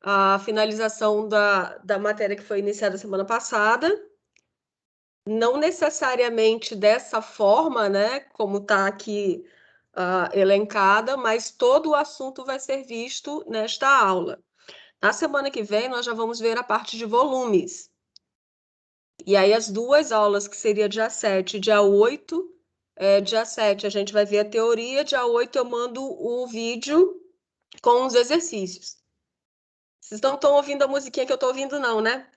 a finalização da matéria que foi iniciada semana passada. Não necessariamente dessa forma, né, como está aqui elencada, mas todo o assunto vai ser visto nesta aula. Na semana que vem, nós já vamos ver a parte de volumes. E aí, as duas aulas, que seria dia 7 e dia 8, dia 7 a gente vai ver a teoria, dia 8 eu mando o vídeo com os exercícios. Vocês não estão ouvindo a musiquinha que eu estou ouvindo, não, né?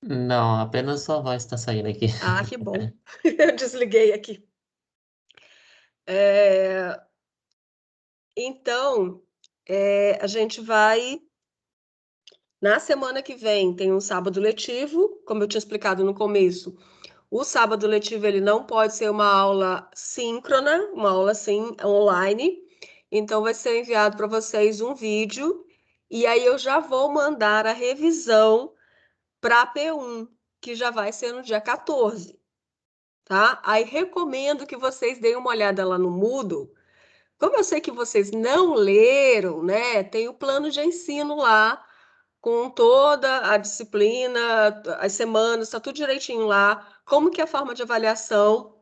Não, apenas sua voz está saindo aqui. Ah, que bom. Eu desliguei aqui. Então, a gente vai... Na semana que vem tem um sábado letivo, como eu tinha explicado no começo. O sábado letivo ele não pode ser uma aula síncrona, uma aula assim online. Então vai ser enviado para vocês um vídeo e aí eu já vou mandar a revisão para a P1, que já vai ser no dia 14, tá? Aí recomendo que vocês deem uma olhada lá no Moodle. Como eu sei que vocês não leram, né? Tem o plano de ensino lá com toda a disciplina, as semanas, está tudo direitinho lá, como que é a forma de avaliação,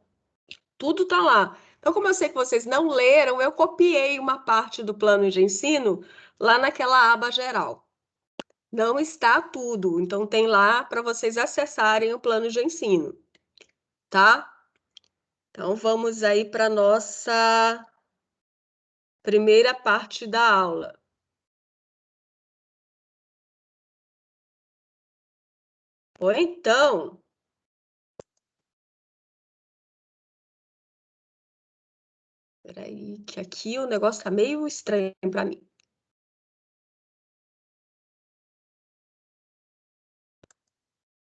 tudo está lá. Então, como eu sei que vocês não leram, eu copiei uma parte do plano de ensino lá naquela aba geral. Não está tudo, então tem lá para vocês acessarem o plano de ensino, tá? Então, vamos aí para a nossa primeira parte da aula. Ou então, peraí, que aqui o negócio está meio estranho para mim.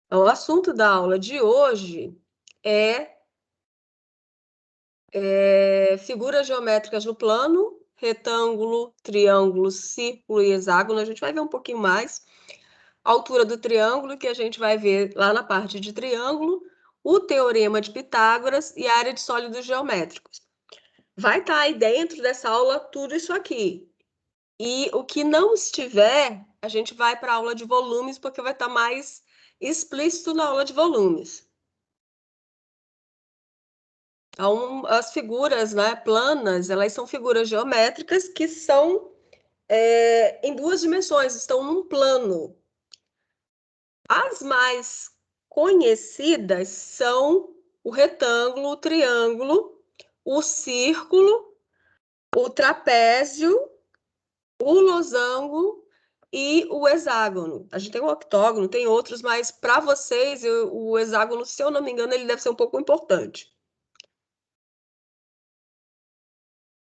Então, o assunto da aula de hoje é, figuras geométricas no plano, retângulo, triângulo, círculo e hexágono. A gente vai ver um pouquinho mais. A altura do triângulo, que a gente vai ver lá na parte de triângulo, o teorema de Pitágoras e a área de sólidos geométricos. Vai estar aí dentro dessa aula tudo isso aqui. E o que não estiver, a gente vai para a aula de volumes, porque vai estar mais explícito na aula de volumes. Então, as figuras, né, planas, elas são figuras geométricas que são em duas dimensões, estão num plano. As mais conhecidas são o retângulo, o triângulo, o círculo, o trapézio, o losango e o hexágono. A gente tem o octógono, tem outros, mas para vocês, o hexágono, se eu não me engano, ele deve ser um pouco importante.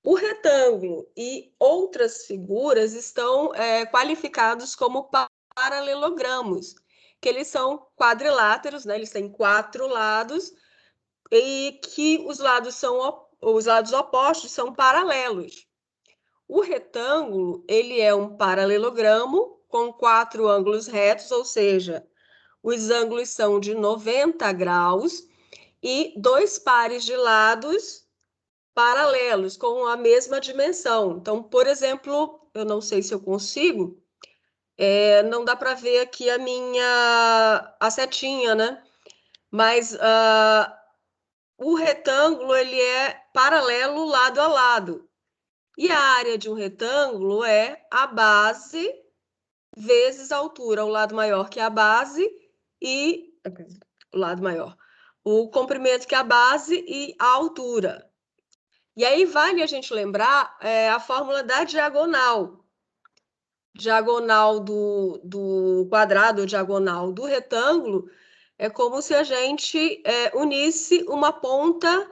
O retângulo e outras figuras estão qualificados como paralelogramos, que eles são quadriláteros, né? Eles têm 4 lados e que os lados opostos são paralelos. O retângulo ele é um paralelogramo com 4 ângulos retos, ou seja, os ângulos são de 90 graus e 2 pares de lados paralelos, com a mesma dimensão. Então, por exemplo, eu não sei se eu consigo, não dá para ver aqui a setinha, né? Mas o retângulo ele é paralelo lado a lado. E a área de um retângulo é a base vezes a altura, o lado maior que a base e o lado maior. O comprimento que é a base e a altura. E aí vale a gente lembrar a fórmula da diagonal. Diagonal do quadrado, ou diagonal do retângulo, é como se a gente unisse uma ponta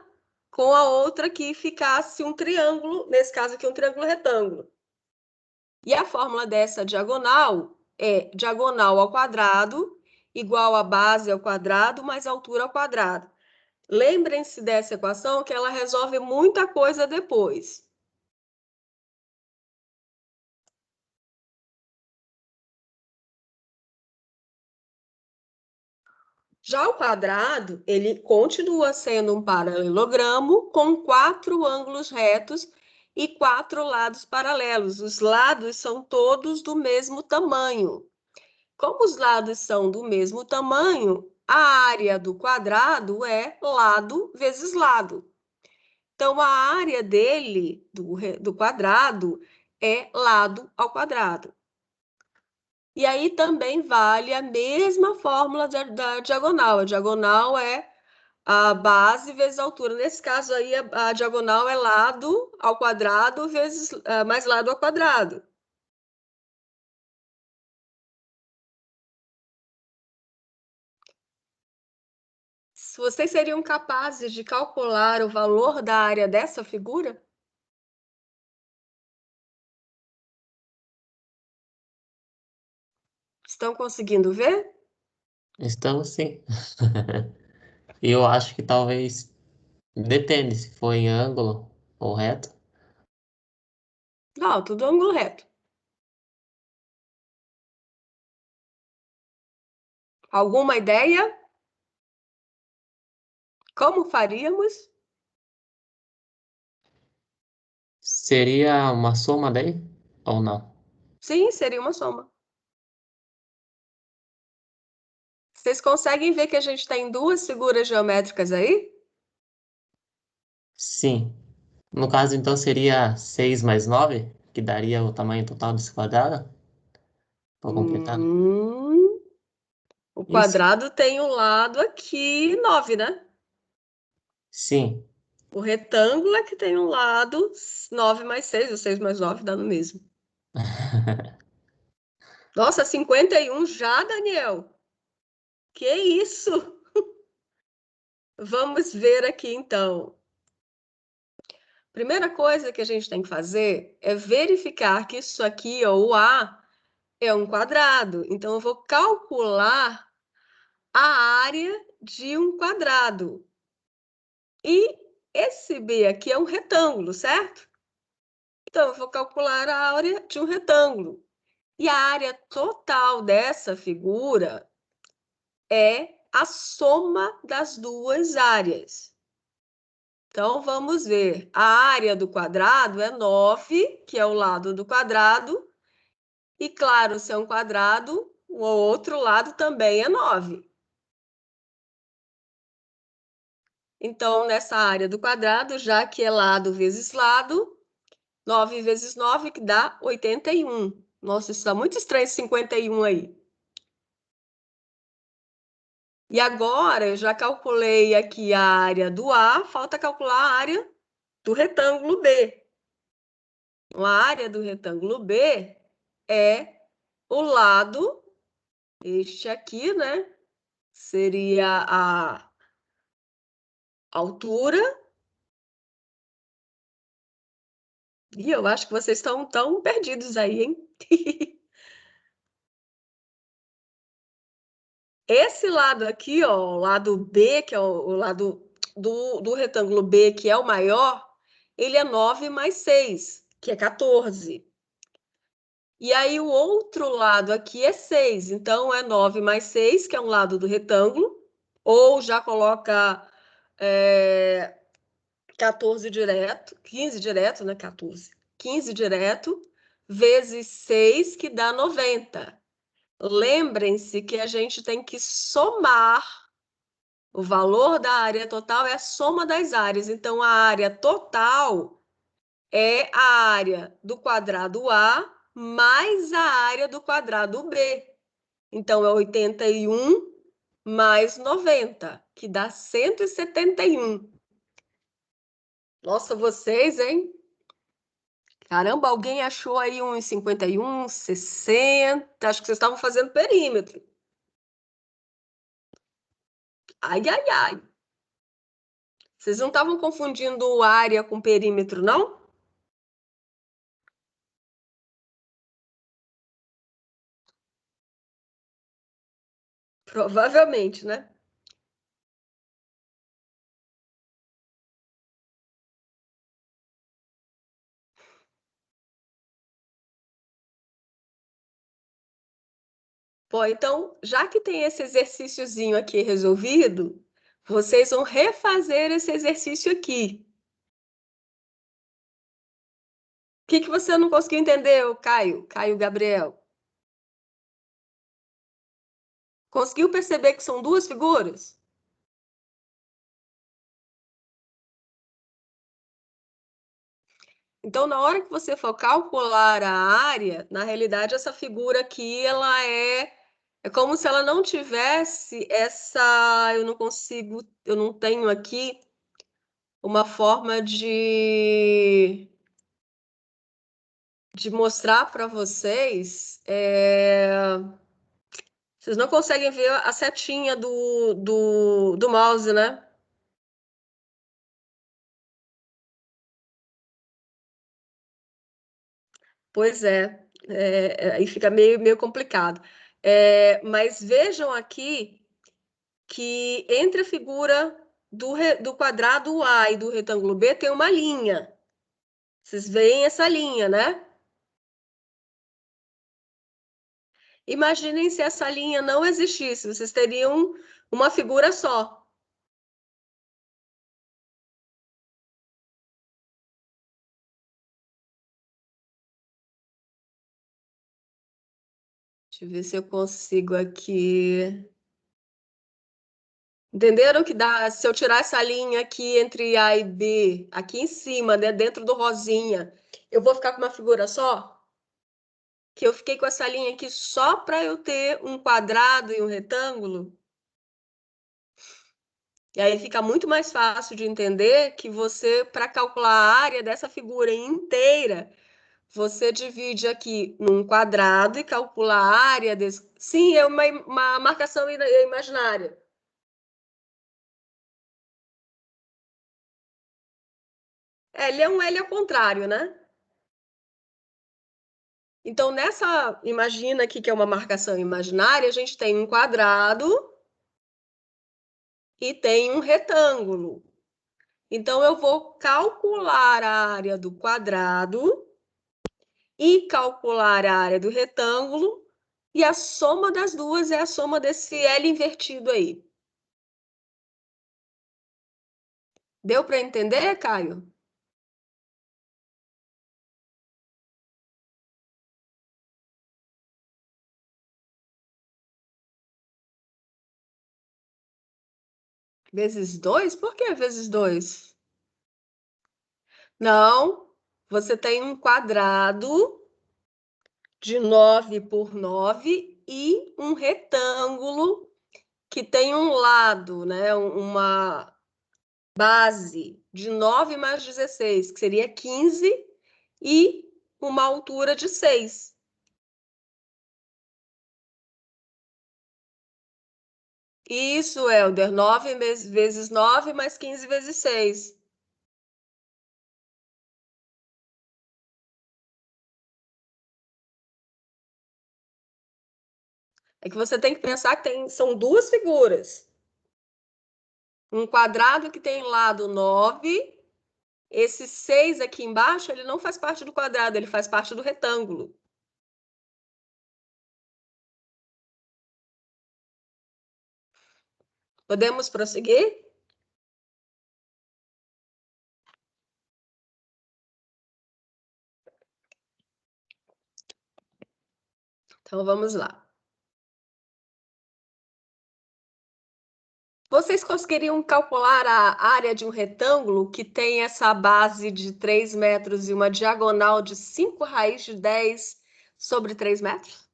com a outra que ficasse um triângulo, nesse caso aqui um triângulo retângulo. E a fórmula dessa diagonal é diagonal ao quadrado igual a base ao quadrado mais altura ao quadrado. Lembrem-se dessa equação que ela resolve muita coisa depois. Já o quadrado, ele continua sendo um paralelogramo com 4 ângulos retos e 4 lados paralelos. Os lados são todos do mesmo tamanho. Como os lados são do mesmo tamanho, a área do quadrado é lado vezes lado. Então, a área dele, do quadrado, é lado ao quadrado. E aí também vale a mesma fórmula da diagonal. A diagonal é a base vezes a altura. Nesse caso aí, a diagonal é lado ao quadrado vezes mais lado ao quadrado. Vocês seriam capazes de calcular o valor da área dessa figura? Estão conseguindo ver? Estamos sim. E eu acho que talvez depende se for em ângulo ou reto. Não, tudo ângulo reto. Alguma ideia? Como faríamos? Seria uma soma daí? Ou não? Sim, seria uma soma. Vocês conseguem ver que a gente tem duas figuras geométricas aí? Sim. No caso, então, seria 6 mais 9, que daria o tamanho total desse quadrado? Vou completar. Hum, o Isso. quadrado tem um lado aqui 9, né? Sim. O retângulo é que tem um lado 9 mais 6, ou 6 mais 9 dá no mesmo. Nossa, 51 já, Daniel? Que isso? Vamos ver aqui então. Primeira coisa que a gente tem que fazer é verificar que isso aqui, ó, o A, é um quadrado. Então, eu vou calcular a área de um quadrado. E esse B aqui é um retângulo, certo? Então, eu vou calcular a área de um retângulo. E a área total dessa figura é a soma das duas áreas. Então, vamos ver. A área do quadrado é 9, que é o lado do quadrado. E, claro, se é um quadrado, o outro lado também é 9. Então, nessa área do quadrado, já que é lado vezes lado, 9 vezes 9, que dá 81. Nossa, isso está muito estranho, esse 51 aí. E agora, eu já calculei aqui a área do A, falta calcular a área do retângulo B. A área do retângulo B é o lado, este aqui, né? Seria a altura. E eu acho que vocês estão tão perdidos aí, hein? Esse lado aqui, ó, o lado B, que é o lado do retângulo B, que é o maior, ele é 9 mais 6, que é 14. E aí o outro lado aqui é 6, então é 9 mais 6, que é um lado do retângulo, ou já coloca 14 direto, 15 direto, né? 14. 15 direto, vezes 6, que dá 90. Lembrem-se que a gente tem que somar. O valor da área total é a soma das áreas. Então, a área total é a área do quadrado A mais a área do quadrado B. Então, é 81 mais 90, que dá 171. Nossa, vocês, hein? Caramba, alguém achou aí uns 51, 60. Acho que vocês estavam fazendo perímetro. Ai, ai, ai. Vocês não estavam confundindo área com perímetro, não? Provavelmente, né? Bom, então, já que tem esse exercíciozinho aqui resolvido, vocês vão refazer esse exercício aqui. que você não conseguiu entender, Caio? Caio Gabriel? Conseguiu perceber que são duas figuras? Então, na hora que você for calcular a área, na realidade, essa figura aqui, ela é como se ela não tivesse essa. Eu não consigo, eu não tenho aqui uma forma de mostrar para vocês. Vocês não conseguem ver a setinha do mouse, né? Pois aí fica meio complicado. Mas vejam aqui que entre a figura do quadrado A e do retângulo B tem uma linha. Vocês veem essa linha, né? Imaginem se essa linha não existisse, vocês teriam uma figura só. Deixa eu ver se eu consigo aqui. Entenderam que dá, se eu tirar essa linha aqui entre A e B, aqui em cima, né, dentro do rosinha, eu vou ficar com uma figura só? Que eu fiquei com essa linha aqui só para eu ter um quadrado e um retângulo? E aí fica muito mais fácil de entender que você, para calcular a área dessa figura inteira, você divide aqui num quadrado e calcula a área desse. Sim, é uma marcação imaginária. Ele é um L ao contrário, né? Então, imagina aqui que é uma marcação imaginária, a gente tem um quadrado e tem um retângulo. Então, eu vou calcular a área do quadrado e calcular a área do retângulo, e a soma das duas é a soma desse L invertido aí. Deu para entender, Caio? Vezes 2? Por que vezes 2? Não, você tem um quadrado de 9 por 9 e um retângulo que tem um lado, né, uma base de 9 mais 16, que seria 15, e uma altura de 6. Isso, Helder, 9 vezes 9 mais 15 vezes 6. É que você tem que pensar que são duas figuras. Um quadrado que tem lado 9, esse 6 aqui embaixo, ele não faz parte do quadrado, ele faz parte do retângulo. Podemos prosseguir? Então, vamos lá. Vocês conseguiriam calcular a área de um retângulo que tem essa base de 3 metros e uma diagonal de 5 raiz de 10 sobre 3 metros?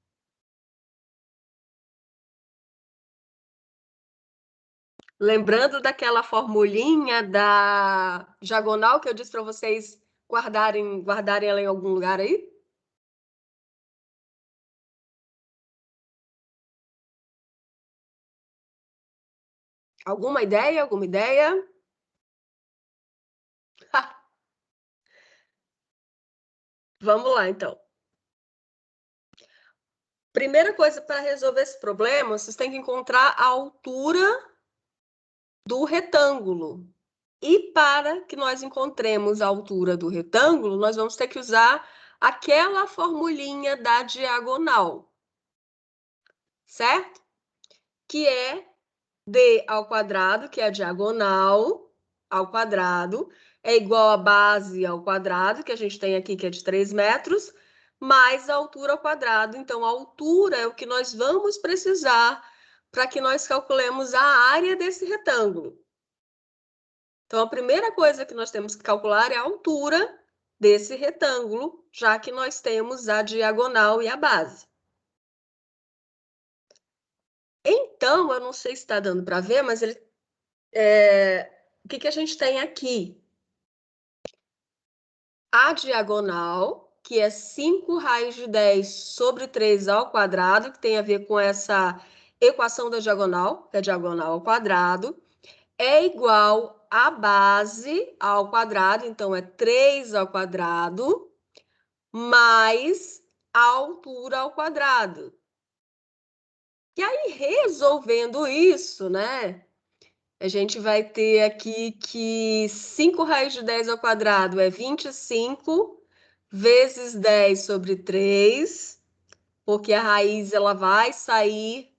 Lembrando daquela formulinha da diagonal que eu disse para vocês guardarem ela em algum lugar aí? Alguma ideia? Alguma ideia? Vamos lá, então. Primeira coisa para resolver esse problema, vocês têm que encontrar a altura do retângulo. E para que nós encontremos a altura do retângulo, nós vamos ter que usar aquela formulinha da diagonal, certo? Que é d ao quadrado, que é a diagonal ao quadrado, é igual a base ao quadrado, que a gente tem aqui, que é de 3 metros, mais a altura ao quadrado. Então, a altura é o que nós vamos precisar para que nós calculemos a área desse retângulo. Então, a primeira coisa que nós temos que calcular é a altura desse retângulo, já que nós temos a diagonal e a base. Então, eu não sei se está dando para ver, mas o que a gente tem aqui? A diagonal, que é 5 raiz de 10 sobre 3 ao quadrado, que tem a ver com essa equação da diagonal, que é diagonal ao quadrado, é igual a base ao quadrado, então é 3 ao quadrado, mais a altura ao quadrado. E aí, resolvendo isso, né? A gente vai ter aqui que 5 raiz de 10 ao quadrado é 25 vezes 10 sobre 3, porque a raiz ela vai sair,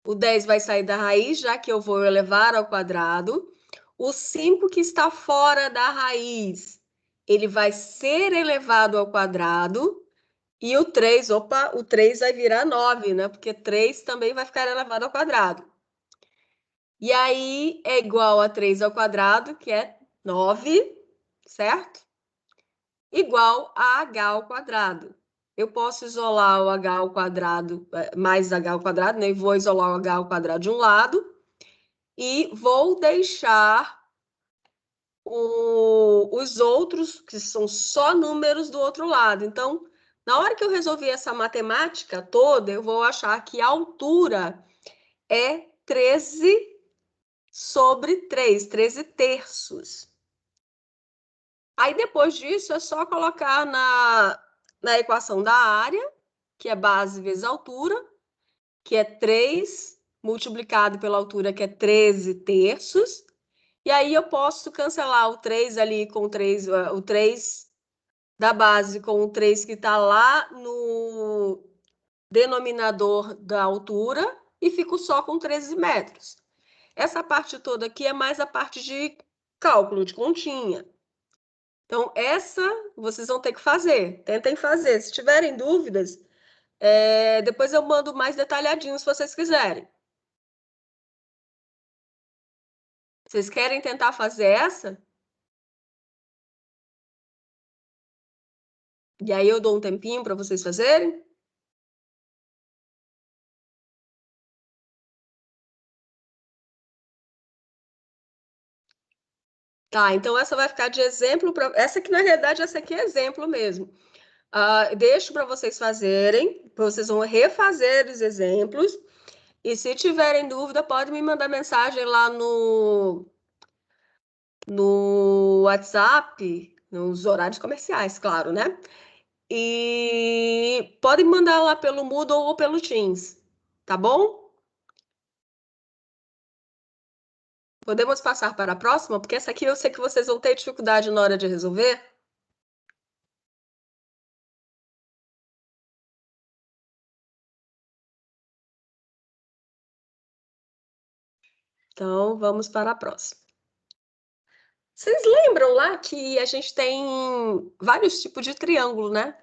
o 10 vai sair da raiz, já que eu vou elevar ao quadrado. O 5 que está fora da raiz, ele vai ser elevado ao quadrado. E o 3, o 3 vai virar 9, né? Porque 3 também vai ficar elevado ao quadrado. E aí é igual a 3 ao quadrado, que é 9, certo? Igual a h ao quadrado. Eu posso isolar o h ao quadrado, mais h ao quadrado, né? E vou isolar o h ao quadrado de um lado. E vou deixar os outros, que são só números, do outro lado. Então, na hora que eu resolver essa matemática toda, eu vou achar que a altura é 13 sobre 3, 13 terços. Aí, depois disso, é só colocar na equação da área, que é base vezes altura, que é 3 multiplicado pela altura, que é 13 terços. E aí eu posso cancelar o 3 ali com o 3 da base com o 3 que está lá no denominador da altura e fico só com 13 metros. Essa parte toda aqui é mais a parte de cálculo, de continha. Então, essa vocês vão ter que fazer. Tentem fazer. Se tiverem dúvidas, depois eu mando mais detalhadinho se vocês quiserem. Vocês querem tentar fazer essa? E aí eu dou um tempinho para vocês fazerem? Tá, então essa vai ficar de exemplo para. Essa aqui, na realidade, essa aqui é exemplo mesmo. Deixo para vocês fazerem, vocês vão refazer os exemplos. E se tiverem dúvida, pode me mandar mensagem lá no WhatsApp, nos horários comerciais, claro, né? E podem mandar lá pelo Moodle ou pelo Teams, tá bom? Podemos passar para a próxima? Porque essa aqui eu sei que vocês vão ter dificuldade na hora de resolver. Então, vamos para a próxima. Vocês lembram lá que a gente tem vários tipos de triângulo, né?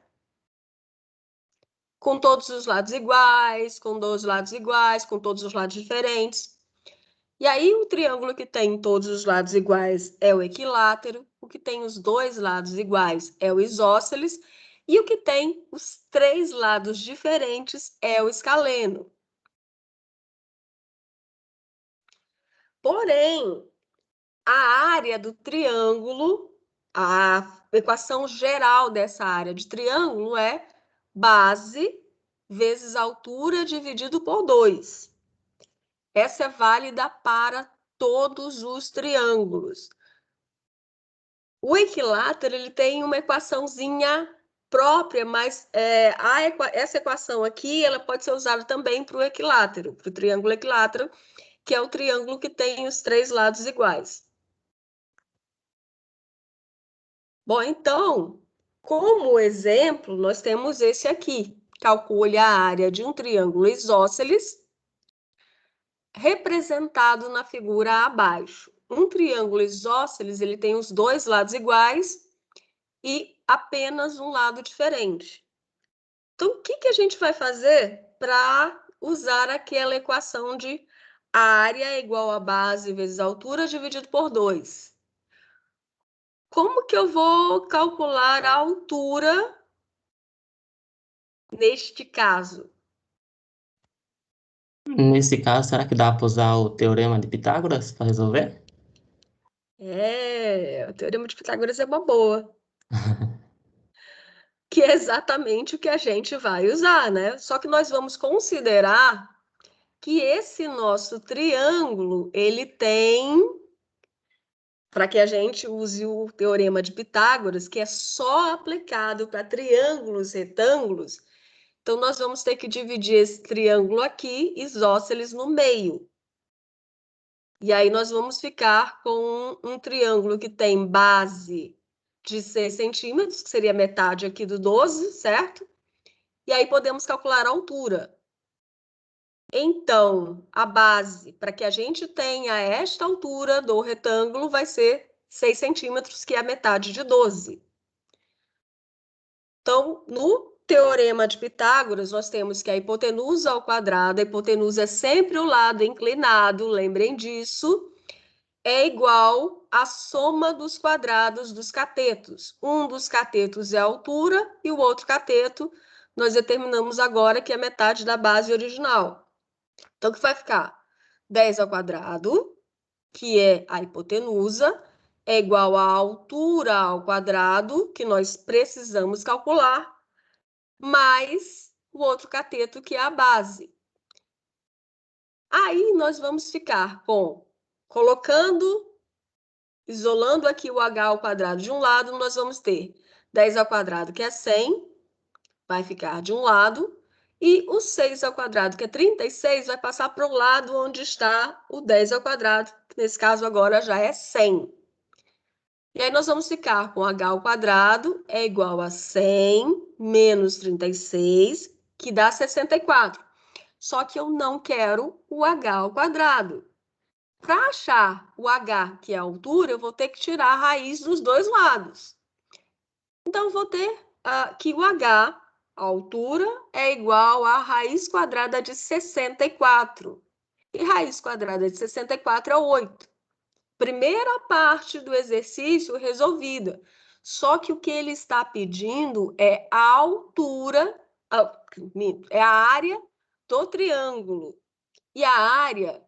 Com todos os lados iguais, com dois lados iguais, com todos os lados diferentes. E aí, o triângulo que tem todos os lados iguais é o equilátero, o que tem os dois lados iguais é o isósceles, e o que tem os três lados diferentes é o escaleno. Porém, a área do triângulo, a equação geral dessa área de triângulo é base vezes altura dividido por 2. Essa é válida para todos os triângulos. O equilátero ele tem uma equaçãozinha própria, mas essa equação aqui ela pode ser usada também para o equilátero, para o triângulo equilátero, que é o triângulo que tem os três lados iguais. Bom, então, como exemplo, nós temos esse aqui. Calcule a área de um triângulo isósceles, representado na figura abaixo. um triângulo isósceles, ele tem os dois lados iguais e apenas um lado diferente. Então, o que a gente vai fazer para usar aquela equação de área é igual a base vezes a altura dividido por 2? Como que eu vou calcular a altura neste caso? Nesse caso, será que dá para usar o teorema de Pitágoras para resolver? O teorema de Pitágoras é uma boa, que é exatamente o que a gente vai usar, né? Só que nós vamos considerar que esse nosso triângulo, ele tem, para que a gente use o teorema de Pitágoras, que é só aplicado para triângulos retângulos, então nós vamos ter que dividir esse triângulo aqui, isósceles, no meio. E aí nós vamos ficar com um triângulo que tem base de 6 centímetros, que seria metade aqui do 12, certo? E aí podemos calcular a altura. Então, a base, para que a gente tenha esta altura do retângulo, vai ser 6 centímetros, que é a metade de 12. Então, no teorema de Pitágoras, nós temos que a hipotenusa ao quadrado, a hipotenusa é sempre o lado inclinado, lembrem disso, é igual à soma dos quadrados dos catetos. Um dos catetos é a altura e o outro cateto nós determinamos agora que é metade da base original. Então, o que vai ficar? 10 ao quadrado, que é a hipotenusa, é igual à altura ao quadrado, que nós precisamos calcular, mais o outro cateto, que é a base. Aí, nós vamos ficar isolando aqui o h ao quadrado de um lado, nós vamos ter 10 ao quadrado, que é 100, vai ficar de um lado, e o 6 ao quadrado, que é 36, vai passar para o lado onde está o 10 ao quadrado, que nesse caso agora já é 100. E aí nós vamos ficar com h ao quadrado é igual a 100 menos 36, que dá 64. Só que eu não quero o h ao quadrado. Para achar o h, que é a altura, eu vou ter que tirar a raiz dos dois lados. Então, vou ter que o h, a altura, é igual a raiz quadrada de 64. E raiz quadrada de 64 é 8. Primeira parte do exercício resolvida. Só que o que ele está pedindo é a altura, é a área do triângulo. E a área,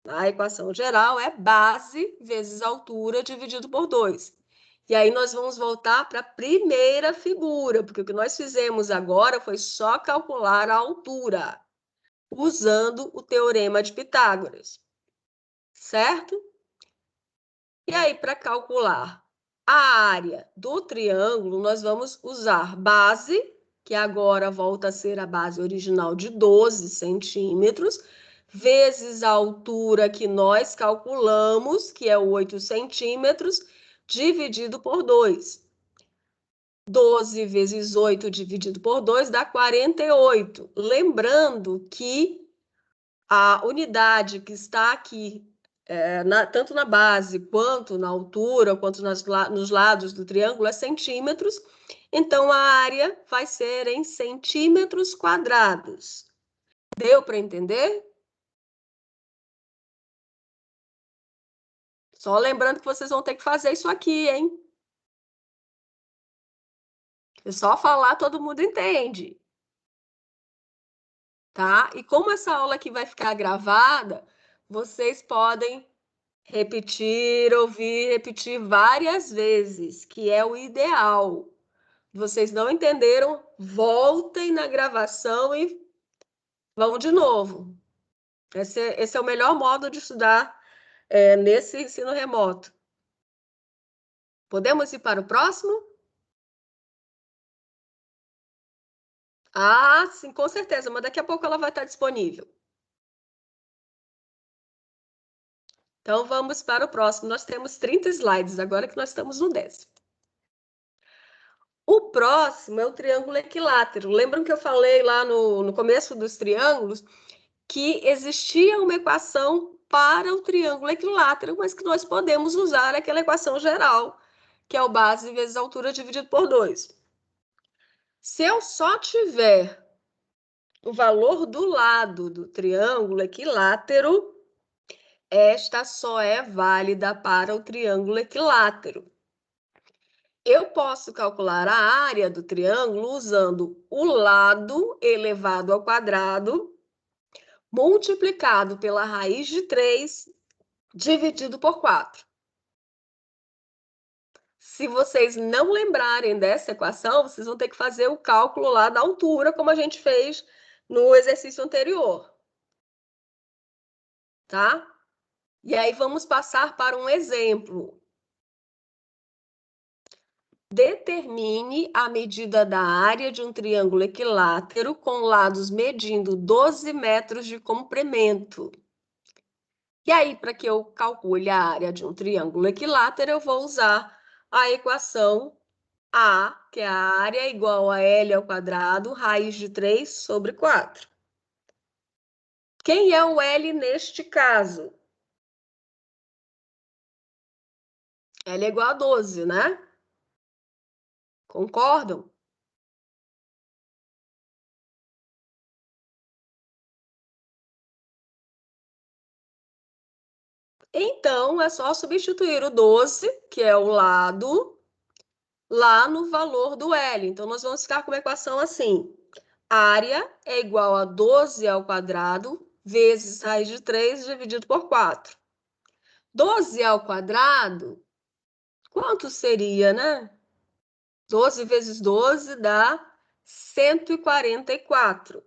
na equação geral, é base vezes altura dividido por 2. E aí nós vamos voltar para a primeira figura, porque o que nós fizemos agora foi só calcular a altura, usando o teorema de Pitágoras. Certo? E aí, para calcular a área do triângulo, nós vamos usar base, que agora volta a ser a base original de 12 centímetros, vezes a altura que nós calculamos, que é 8 centímetros, dividido por 2. 12 vezes 8 dividido por 2 dá 48. Lembrando que a unidade que está aqui, tanto na base, quanto na altura, quanto nos lados do triângulo, é centímetros. Então, a área vai ser em centímetros quadrados. Deu para entender? Só lembrando que vocês vão ter que fazer isso aqui, hein? É só falar, todo mundo entende. Tá? E como essa aula aqui vai ficar gravada, vocês podem repetir, ouvir, repetir várias vezes, que é o ideal. Vocês não entenderam? Voltem na gravação e vão de novo. Esse é o melhor modo de estudar nesse ensino remoto. Podemos ir para o próximo? Ah, sim, com certeza, mas daqui a pouco ela vai estar disponível. Então, vamos para o próximo. Nós temos 30 slides, agora que nós estamos no 10º. O próximo é o triângulo equilátero. Lembram que eu falei lá no começo dos triângulos que existia uma equação para o triângulo equilátero, mas que nós podemos usar aquela equação geral, que é o base vezes altura dividido por 2. Se eu só tiver o valor do lado do triângulo equilátero, esta só é válida para o triângulo equilátero. Eu posso calcular a área do triângulo usando o lado elevado ao quadrado multiplicado pela raiz de 3 dividido por 4. Se vocês não lembrarem dessa equação, vocês vão ter que fazer o cálculo lá da altura, como a gente fez no exercício anterior. Tá? E aí vamos passar para um exemplo. Determine a medida da área de um triângulo equilátero com lados medindo 12 metros de comprimento. E aí, para que eu calcule a área de um triângulo equilátero, eu vou usar a equação A, que é a área igual a L ao quadrado, raiz de 3 sobre 4. Quem é o L neste caso? L é igual a 12, né? Concordam? Então, é só substituir o 12, que é o lado, lá no valor do L. Então, nós vamos ficar com uma equação assim. Área é igual a 12 ao quadrado vezes raiz de 3 dividido por 4. 12 ao quadrado, quanto seria, né? 12 vezes 12 dá 144.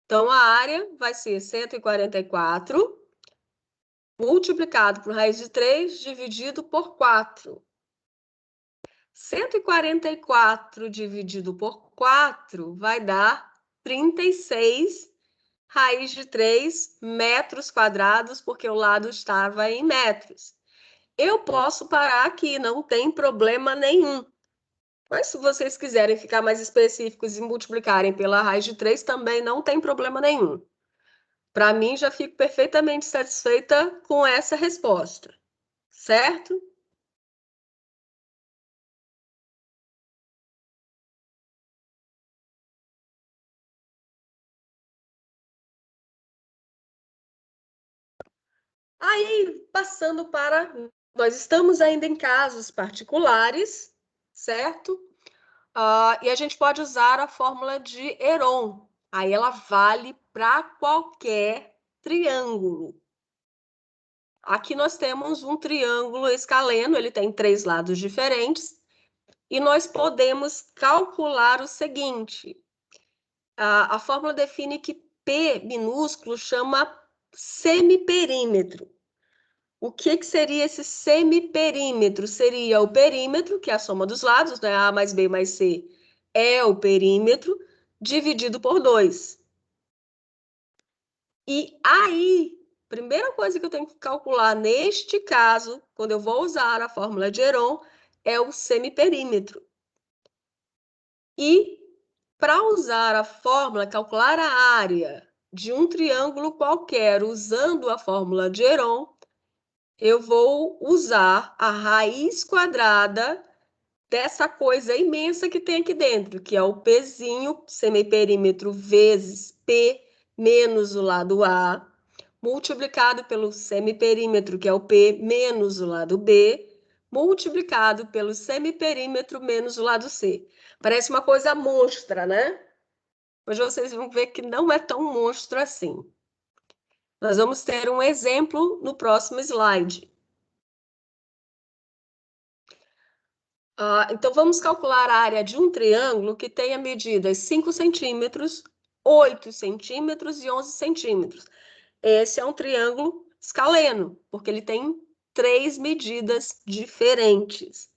Então, a área vai ser 144 multiplicado por raiz de 3 dividido por 4. 144 dividido por 4 vai dar 36 raiz de 3 metros quadrados, porque o lado estava em metros. Eu posso parar aqui, não tem problema nenhum. Mas se vocês quiserem ficar mais específicos e multiplicarem pela raiz de 3, também não tem problema nenhum. Para mim, já fico perfeitamente satisfeita com essa resposta, certo? Aí, passando para... Nós estamos ainda em casos particulares, certo? E a gente pode usar a fórmula de Heron. Aí ela vale para qualquer triângulo. Aqui nós temos um triângulo escaleno, ele tem 3 lados diferentes, e nós podemos calcular o seguinte. A fórmula define que P minúsculo chama semiperímetro. O que seria esse semiperímetro? Seria o perímetro, que é a soma dos lados, né? A mais B mais C é o perímetro, dividido por 2. E aí, primeira coisa que eu tenho que calcular neste caso, quando eu vou usar a fórmula de Heron, é o semiperímetro. E para usar a fórmula, calcular a área de um triângulo qualquer usando a fórmula de Heron, eu vou usar a raiz quadrada dessa coisa imensa que tem aqui dentro, que é o Pzinho, semiperímetro vezes P menos o lado A, multiplicado pelo semiperímetro, que é o P menos o lado B, multiplicado pelo semiperímetro menos o lado C. Parece uma coisa monstra, né? Hoje vocês vão ver que não é tão monstro assim. Nós vamos ter um exemplo no próximo slide. Então, vamos calcular a área de um triângulo que tenha medidas 5 centímetros, 8 centímetros e 11 centímetros. Esse é um triângulo escaleno, porque ele tem 3 medidas diferentes.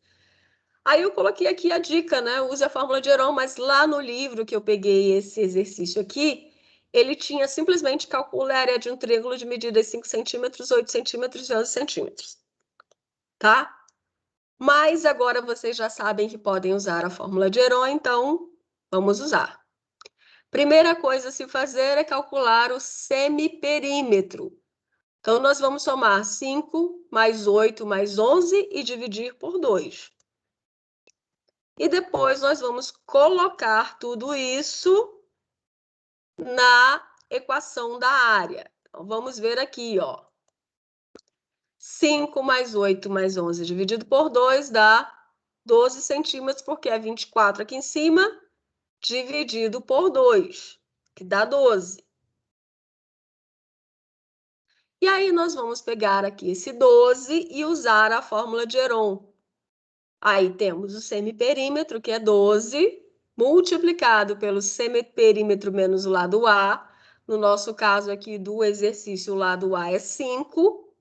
Aí eu coloquei aqui a dica, né? Use a fórmula de Heron, mas lá no livro que eu peguei esse exercício aqui, ele tinha simplesmente calcula a área de um triângulo de medidas 5 centímetros, 8 centímetros e 11 centímetros. Tá? Mas agora vocês já sabem que podem usar a fórmula de Heron, então vamos usar. Primeira coisa a se fazer é calcular o semiperímetro. Então, nós vamos somar 5 mais 8 mais 11 e dividir por 2. E depois nós vamos colocar tudo isso na equação da área. Então, vamos ver aqui, ó. 5 mais 8 mais 11 dividido por 2 dá 12 centímetros, porque é 24 aqui em cima, dividido por 2, que dá 12. E aí nós vamos pegar aqui esse 12 e usar a fórmula de Heron. Aí temos o semiperímetro, que é 12, multiplicado pelo semiperímetro menos o lado A. No nosso caso aqui do exercício, o lado A é 5.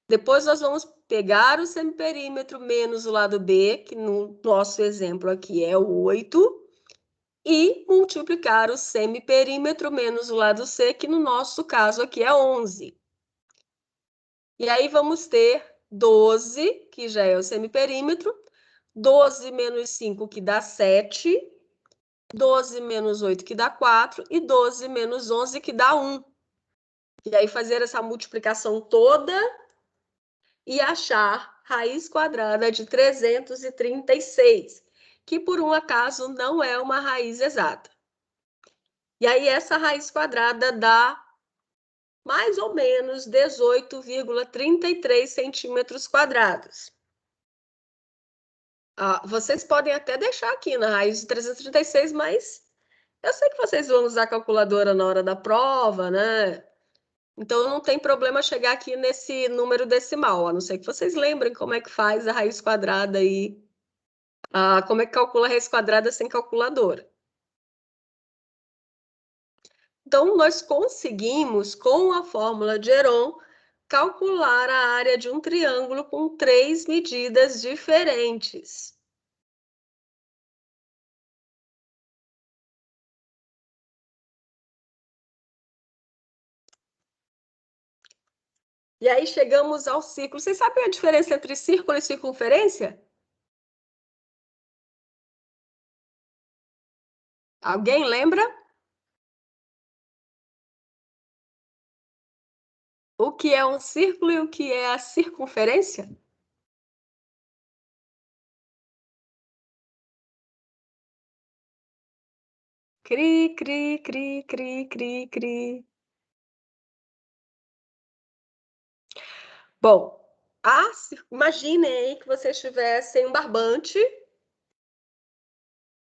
Depois nós vamos pegar o semiperímetro menos o lado B, que no nosso exemplo aqui é 8, e multiplicar o semiperímetro menos o lado C, que no nosso caso aqui é 11. E aí vamos ter 12, que já é o semiperímetro, 12 menos 5, que dá 7, 12 menos 8, que dá 4, e 12 menos 11, que dá 1. E aí fazer essa multiplicação toda e achar raiz quadrada de 336, que por um acaso não é uma raiz exata. E aí essa raiz quadrada dá mais ou menos 18,33 centímetros quadrados. Vocês podem até deixar aqui na raiz de 336, mas eu sei que vocês vão usar a calculadora na hora da prova, né? Então não tem problema chegar aqui nesse número decimal, a não ser que vocês lembrem como é que faz a raiz quadrada e como é que calcula a raiz quadrada sem calculadora. Então, nós conseguimos, com a fórmula de Heron, calcular a área de um triângulo com 3 medidas diferentes. E aí chegamos ao círculo. Vocês sabem a diferença entre círculo e circunferência? Alguém lembra? O que é um círculo e o que é a circunferência? Cri, cri, cri, cri, cri, cri. Bom, imaginem aí que vocês tivessem um barbante,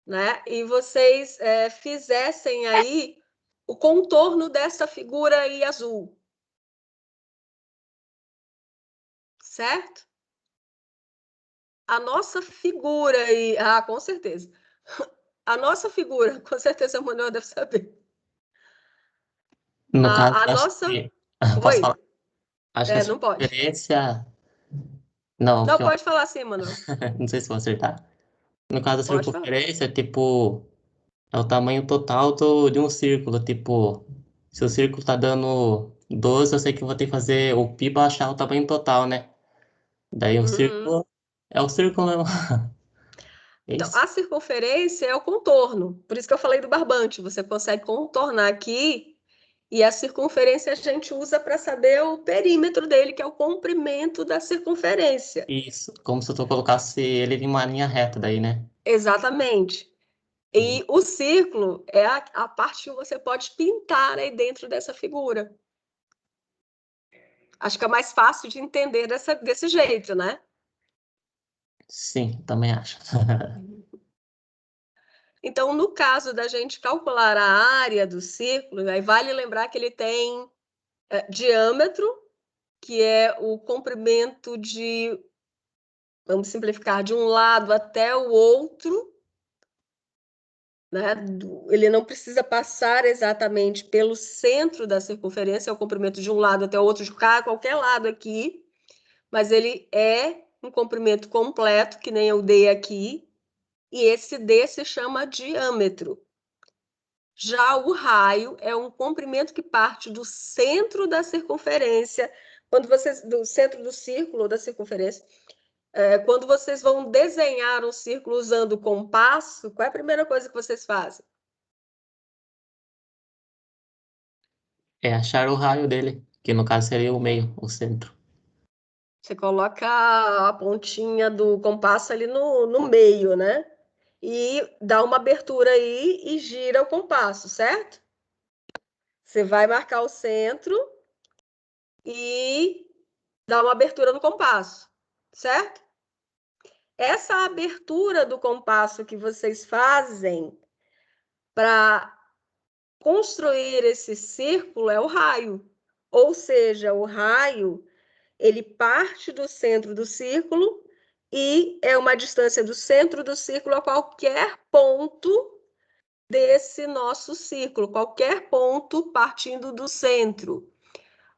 né? E vocês fizessem aí o contorno dessa figura aí azul, certo? A nossa figura aí, com certeza. A nossa figura, com certeza a Manuel deve saber. No caso, A acho nossa. que. Posso falar? Oi? Acho que a Não pode. circunferência. Não, Não, que eu... pode falar assim, Manuel. não sei se vou acertar. No caso da Pode falar. circunferência, tipo, é o tamanho total de um círculo. Tipo, se o círculo tá dando 12, eu sei que eu vou ter que fazer o pi para achar o tamanho total, né? Daí o Uhum. círculo é o círculo mesmo. É Então, isso? a circunferência é o contorno. Por isso que eu falei do barbante. Você consegue contornar aqui e a circunferência a gente usa para saber o perímetro dele, que é o comprimento da circunferência. Isso. Como se eu colocasse ele em uma linha reta daí, né? Exatamente. Hum. E o círculo é a parte que você pode pintar aí dentro dessa figura. Acho que é mais fácil de entender desse jeito, né? Sim, também acho. Então, no caso da gente calcular a área do círculo, aí vale lembrar que ele tem diâmetro, que é o comprimento de, vamos simplificar, de um lado até o outro, né? Ele não precisa passar exatamente pelo centro da circunferência, é o comprimento de um lado até o outro, de qualquer lado aqui, mas ele é um comprimento completo, que nem eu dei aqui, e esse D se chama diâmetro. Já o raio é um comprimento que parte do centro da circunferência, do centro do círculo ou da circunferência, quando vocês vão desenhar um círculo usando o compasso, qual é a primeira coisa que vocês fazem? É achar o raio dele. que no caso seria o meio, o centro. Você coloca a pontinha do compasso ali no meio, né? E dá uma abertura aí e gira o compasso, certo? Você vai marcar o centro e dá uma abertura no compasso, certo? Essa abertura do compasso que vocês fazem para construir esse círculo é o raio. Ou seja, o raio, ele parte do centro do círculo e é uma distância do centro do círculo a qualquer ponto desse nosso círculo, qualquer ponto partindo do centro.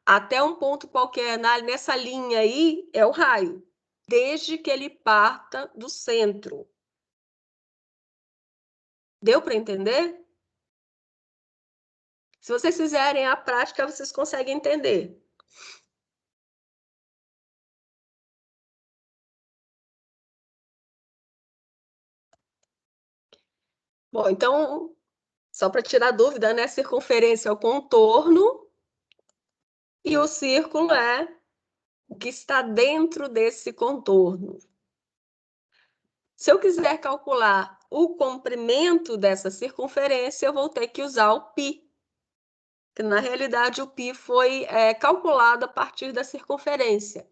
Até um ponto qualquer nessa linha aí é o raio, desde que ele parta do centro. Deu para entender? Se vocês fizerem a prática, vocês conseguem entender. Bom, então, só para tirar dúvida, né? Circunferência é o contorno e o círculo é o que está dentro desse contorno. Se eu quiser calcular o comprimento dessa circunferência, eu vou ter que usar o π. Que na realidade o π foi calculado a partir da circunferência.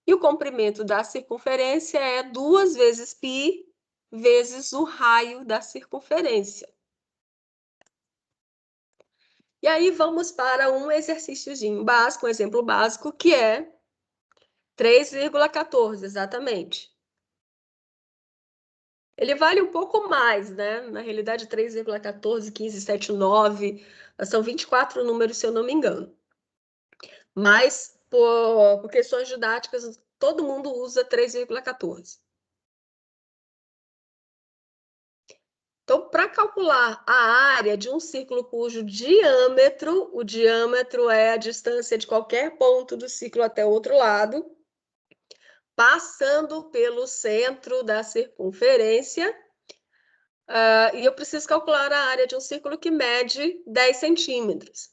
E o comprimento da circunferência é 2 vezes π vezes o raio da circunferência. E aí vamos para um exercíciozinho básico, um exemplo básico, que é 3,14, exatamente. Ele vale um pouco mais, né? Na realidade, 3,14, 15, 7, 9, são 24 números, se eu não me engano. Mas, por questões didáticas, todo mundo usa 3,14. Então, para calcular a área de um círculo cujo diâmetro, o diâmetro é a distância de qualquer ponto do círculo até o outro lado, passando pelo centro da circunferência, e eu preciso calcular a área de um círculo que mede 10 centímetros.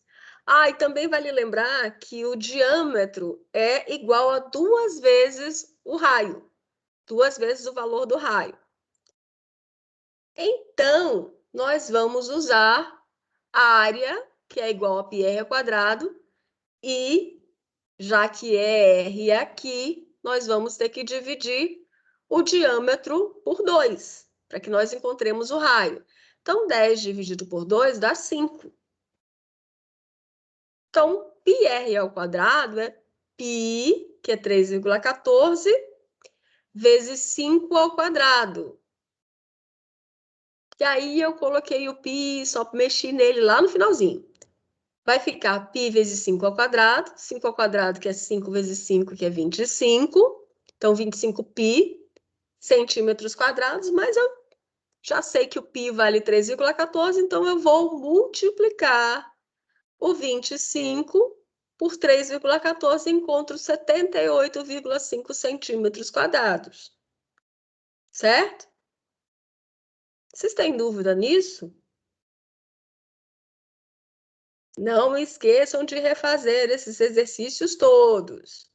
E também vale lembrar que o diâmetro é igual a 2 vezes o raio, 2 vezes o valor do raio. Então, nós vamos usar a área, que é igual a πr ao quadrado, e já que é r aqui, nós vamos ter que dividir o diâmetro por 2, para que nós encontremos o raio. Então, 10 dividido por 2 dá 5. Então, πr ao quadrado é π, que é 3,14, vezes 5 ao quadrado. E aí eu coloquei o π, só mexi nele lá no finalzinho. Vai ficar π vezes 5 ao quadrado. 5 ao quadrado, que é 5 vezes 5, que é 25. Então, 25π centímetros quadrados, mas eu já sei que o π vale 3,14, então eu vou multiplicar o 25 por 3,14 e encontro 78,5 centímetros quadrados. Certo? Vocês têm dúvida nisso? Não esqueçam de refazer esses exercícios todos.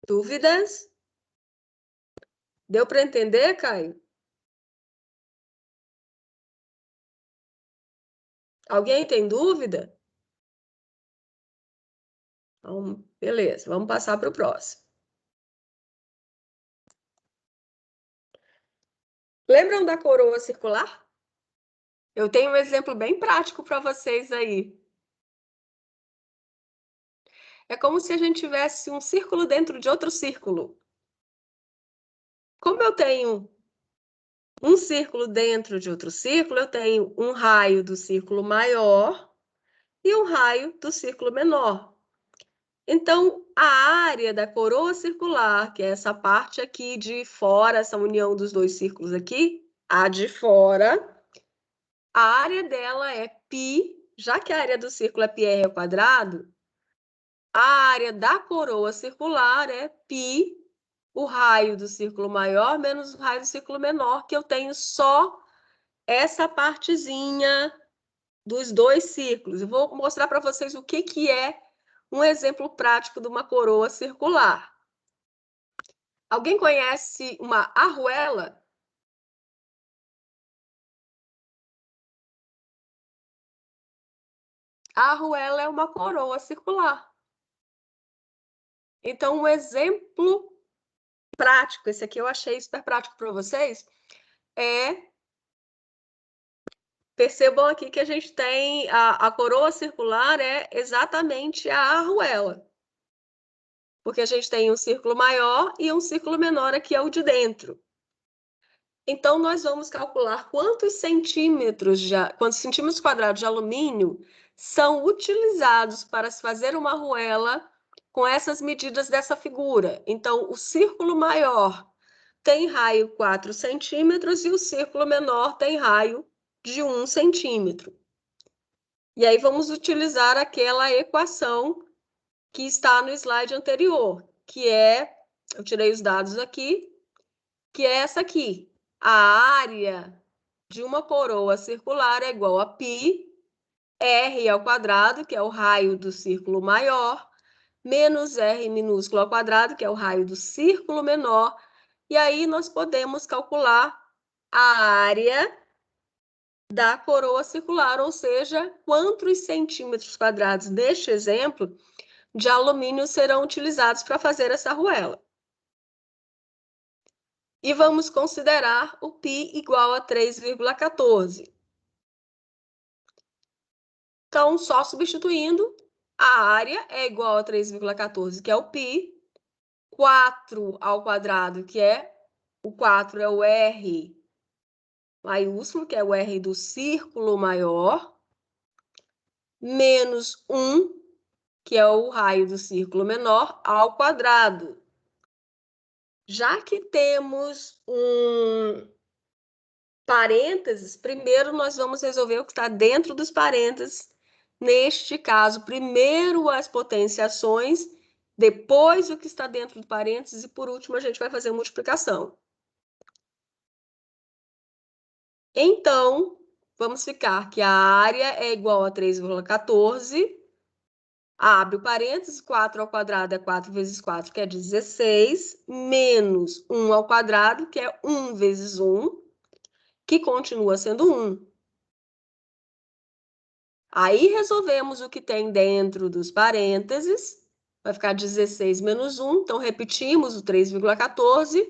Dúvidas? Deu para entender, Caio? Alguém tem dúvida? Então, beleza, vamos passar para o próximo. Lembram da coroa circular? Eu tenho um exemplo bem prático para vocês aí. É como se a gente tivesse um círculo dentro de outro círculo. Como eu tenho um círculo dentro de outro círculo, eu tenho um raio do círculo maior e um raio do círculo menor. Então, a área da coroa circular, que é essa parte aqui de fora, essa união dos dois círculos aqui, a de fora, a área dela é π, já que a área do círculo é πr ao quadrado, a área da coroa circular é π, o raio do círculo maior menos o raio do círculo menor, que eu tenho só essa partezinha dos dois círculos. Eu vou mostrar para vocês o que é um exemplo prático de uma coroa circular. Alguém conhece uma arruela? A arruela é uma coroa circular. Então, um exemplo prático, esse aqui eu achei super prático para vocês, percebam aqui que a gente tem a coroa circular é exatamente a arruela. Porque a gente tem um círculo maior e um círculo menor aqui é o de dentro. Então, nós vamos calcular quantos centímetros quadrados de alumínio são utilizados para se fazer uma arruela com essas medidas dessa figura. Então, o círculo maior tem raio 4 centímetros e o círculo menor tem raio de 1 centímetro. E aí vamos utilizar aquela equação que está no slide anterior, que é, eu tirei os dados aqui, que é essa aqui. A área de uma coroa circular é igual a π, r ao quadrado, que é o raio do círculo maior, menos r minúsculo ao quadrado, que é o raio do círculo menor, e aí nós podemos calcular a área da coroa circular, ou seja, quantos centímetros quadrados neste exemplo de alumínio serão utilizados para fazer essa arruela. E vamos considerar o π igual a 3,14. Então, só substituindo, a área é igual a 3,14, que é o π, 4 ao quadrado, que é o 4 é o R maiúsculo, que é o R do círculo maior, menos 1, que é o raio do círculo menor, ao quadrado. Já que temos um parênteses, primeiro nós vamos resolver o que está dentro dos parênteses. Neste caso, primeiro as potenciações, depois o que está dentro do parênteses e, por último, a gente vai fazer a multiplicação. Então, vamos ficar que a área é igual a 3,14. Abre o parênteses, 4 ao quadrado é 4 vezes 4, que é 16, menos 1 ao quadrado, que é 1 vezes 1, que continua sendo 1. Aí resolvemos o que tem dentro dos parênteses, vai ficar 16 menos 1, então repetimos o 3,14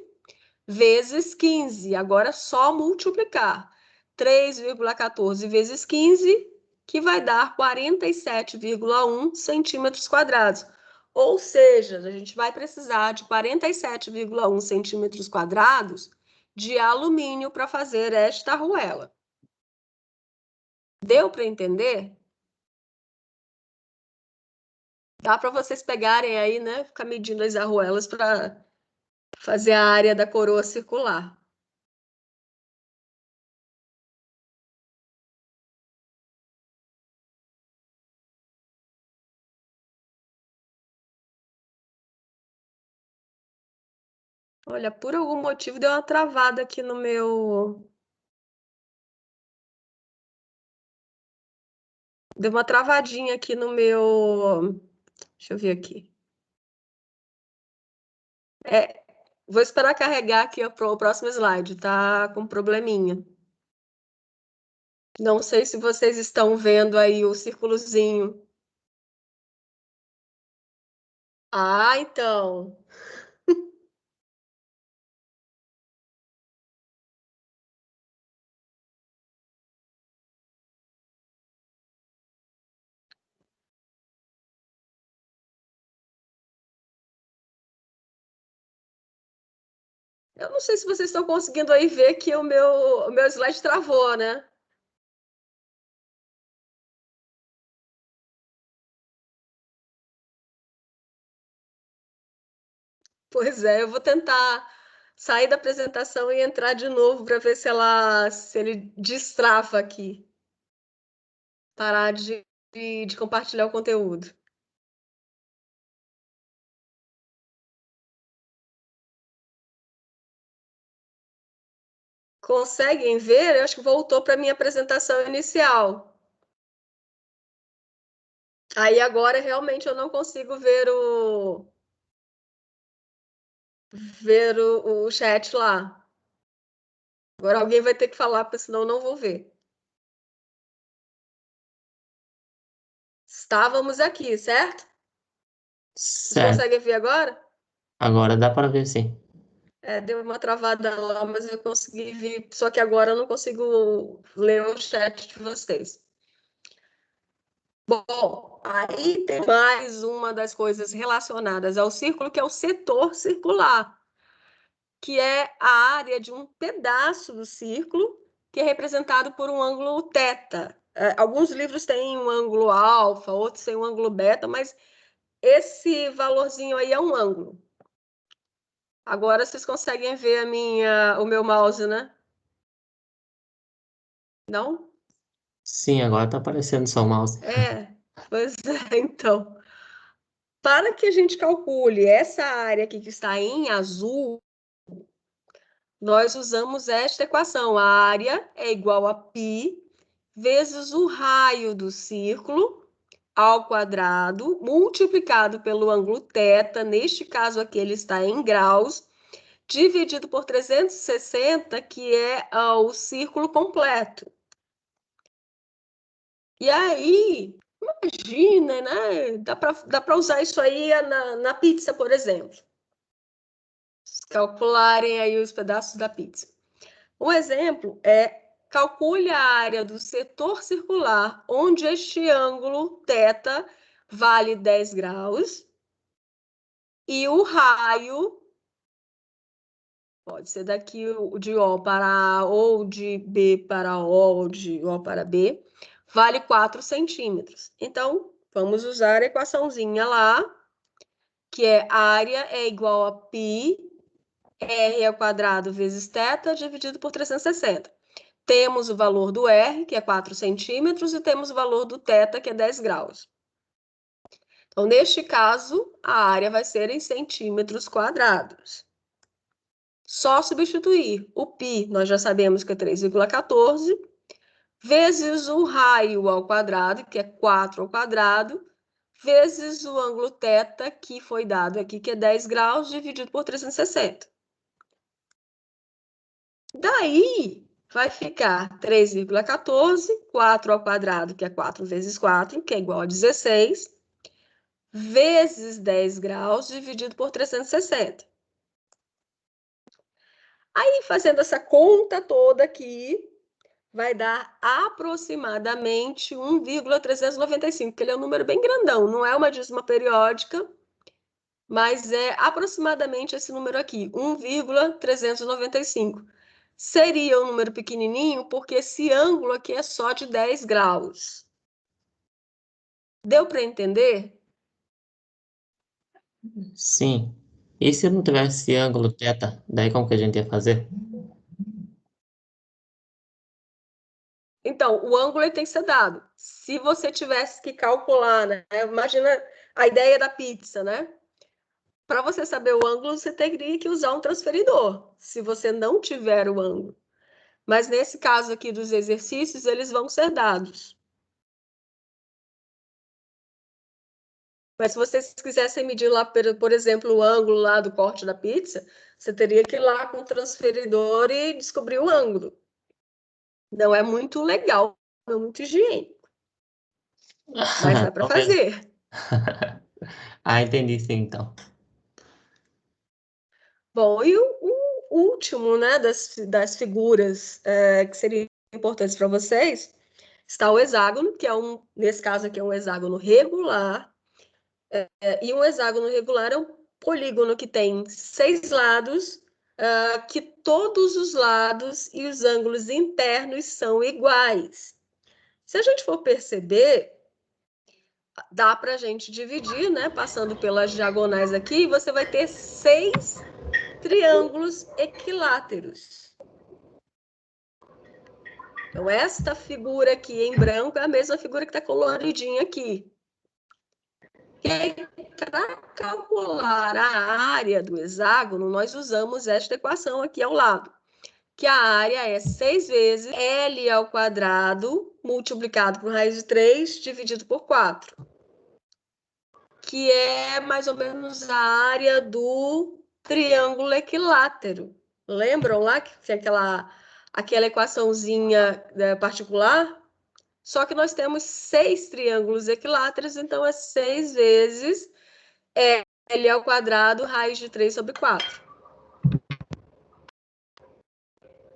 vezes 15. Agora é só multiplicar. 3,14 vezes 15, que vai dar 47,1 centímetros quadrados. Ou seja, a gente vai precisar de 47,1 centímetros quadrados de alumínio para fazer esta arruela. Deu para entender? Dá para vocês pegarem aí, né? Ficar medindo as arruelas para fazer a área da coroa circular. Olha, por algum motivo deu uma travada aqui no meu... Deu uma travadinha aqui no meu... Deixa eu ver aqui. Vou esperar carregar aqui o próximo slide, tá com probleminha. Não sei se vocês estão vendo aí o círculozinho. Ah, então. Eu não sei se vocês estão conseguindo aí ver que o meu slide travou, né? Pois é, eu vou tentar sair da apresentação e entrar de novo para ver se ele destrava aqui. Parar de compartilhar o conteúdo. Conseguem ver? Eu acho que voltou para a minha apresentação inicial. Aí agora realmente eu não consigo ver o chat lá. Agora alguém vai ter que falar, porque senão eu não vou ver. Estávamos aqui, certo? Vocês Certo. conseguem ver agora? Agora dá para ver sim. Deu uma travada lá, mas eu consegui ver. Só que agora eu não consigo ler o chat de vocês. Bom, aí tem mais uma das coisas relacionadas ao círculo, que é o setor circular, que é a área de um pedaço do círculo que é representado por um ângulo θ. Alguns livros têm um ângulo alfa, outros têm um ângulo beta, mas esse valorzinho aí é um ângulo. Agora vocês conseguem ver o meu mouse, né? Não? Sim, agora tá aparecendo só o mouse. Pois é, então. Para que a gente calcule essa área aqui que está em azul, nós usamos esta equação. A área é igual a π vezes o raio do círculo ao quadrado, multiplicado pelo ângulo θ, neste caso aqui ele está em graus, dividido por 360, que é o círculo completo. E aí, imagina, né? Dá para usar isso aí na pizza, por exemplo. Calcularem aí os pedaços da pizza. Um exemplo é: calcule a área do setor circular onde este ângulo θ vale 10 graus e o raio, pode ser daqui de O para A, ou de B para O, ou de O para B, vale 4 centímetros. Então, vamos usar a equaçãozinha lá, que é área é igual a π r ao quadrado vezes θ dividido por 360. Temos o valor do R, que é 4 centímetros, e temos o valor do θ, que é 10 graus. Então, neste caso, a área vai ser em centímetros quadrados. Só substituir o π, nós já sabemos que é 3,14, vezes o raio ao quadrado, que é 4 ao quadrado, vezes o ângulo θ, que foi dado aqui, que é 10 graus, dividido por 360. Daí, vai ficar 3,14, 4 ao quadrado, que é 4 vezes 4, que é igual a 16, vezes 10 graus, dividido por 360. Aí, fazendo essa conta toda aqui, vai dar aproximadamente 1,395, que ele é um número bem grandão, não é uma dízima periódica, mas é aproximadamente esse número aqui, 1,395. Seria um número pequenininho, porque esse ângulo aqui é só de 10 graus. Deu para entender? Sim. E se não tivesse ângulo θ, daí como que a gente ia fazer? Então, o ângulo ele tem que ser dado. Se você tivesse que calcular, né? Imagina a ideia da pizza, né? Para você saber o ângulo, você teria que usar um transferidor, se você não tiver o ângulo. Mas nesse caso aqui dos exercícios, eles vão ser dados. Mas se vocês quisessem medir lá, por exemplo, o ângulo lá do corte da pizza, você teria que ir lá com o transferidor e descobrir o ângulo. Não é muito legal, não é muito higiênico, mas dá para Talvez. fazer. Ah, entendi sim, então. Bom, e o último, né, das figuras que seriam importantes para vocês, está o hexágono, que é nesse caso aqui é um hexágono regular, e um hexágono regular é um polígono que tem 6 lados, que todos os lados e os ângulos internos são iguais. Se a gente for perceber, dá para a gente dividir, né? Passando pelas diagonais aqui, você vai ter 6 triângulos equiláteros. Então, esta figura aqui em branco é a mesma figura que está coloridinha aqui. Para calcular a área do hexágono, nós usamos esta equação aqui ao lado, que a área é 6 vezes L ao quadrado multiplicado por raiz de 3 dividido por 4. que é mais ou menos a área do triângulo equilátero. Lembram lá que tinha aquela equaçãozinha particular? Só que nós temos 6 triângulos equiláteros, então é 6 vezes L ao quadrado, raiz de 3 sobre 4.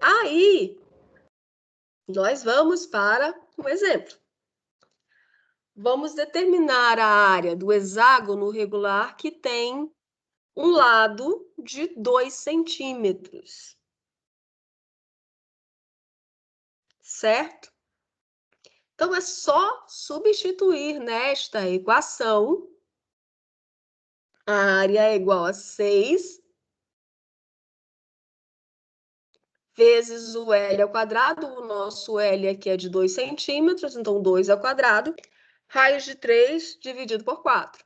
Aí, nós vamos para um exemplo. Vamos determinar a área do hexágono regular que tem um lado de 2 centímetros. Certo? Então, é só substituir nesta equação. A área é igual a 6 vezes o L ao quadrado. O nosso L aqui é de 2 centímetros, então 2 ao quadrado. Raiz de 3 dividido por 4.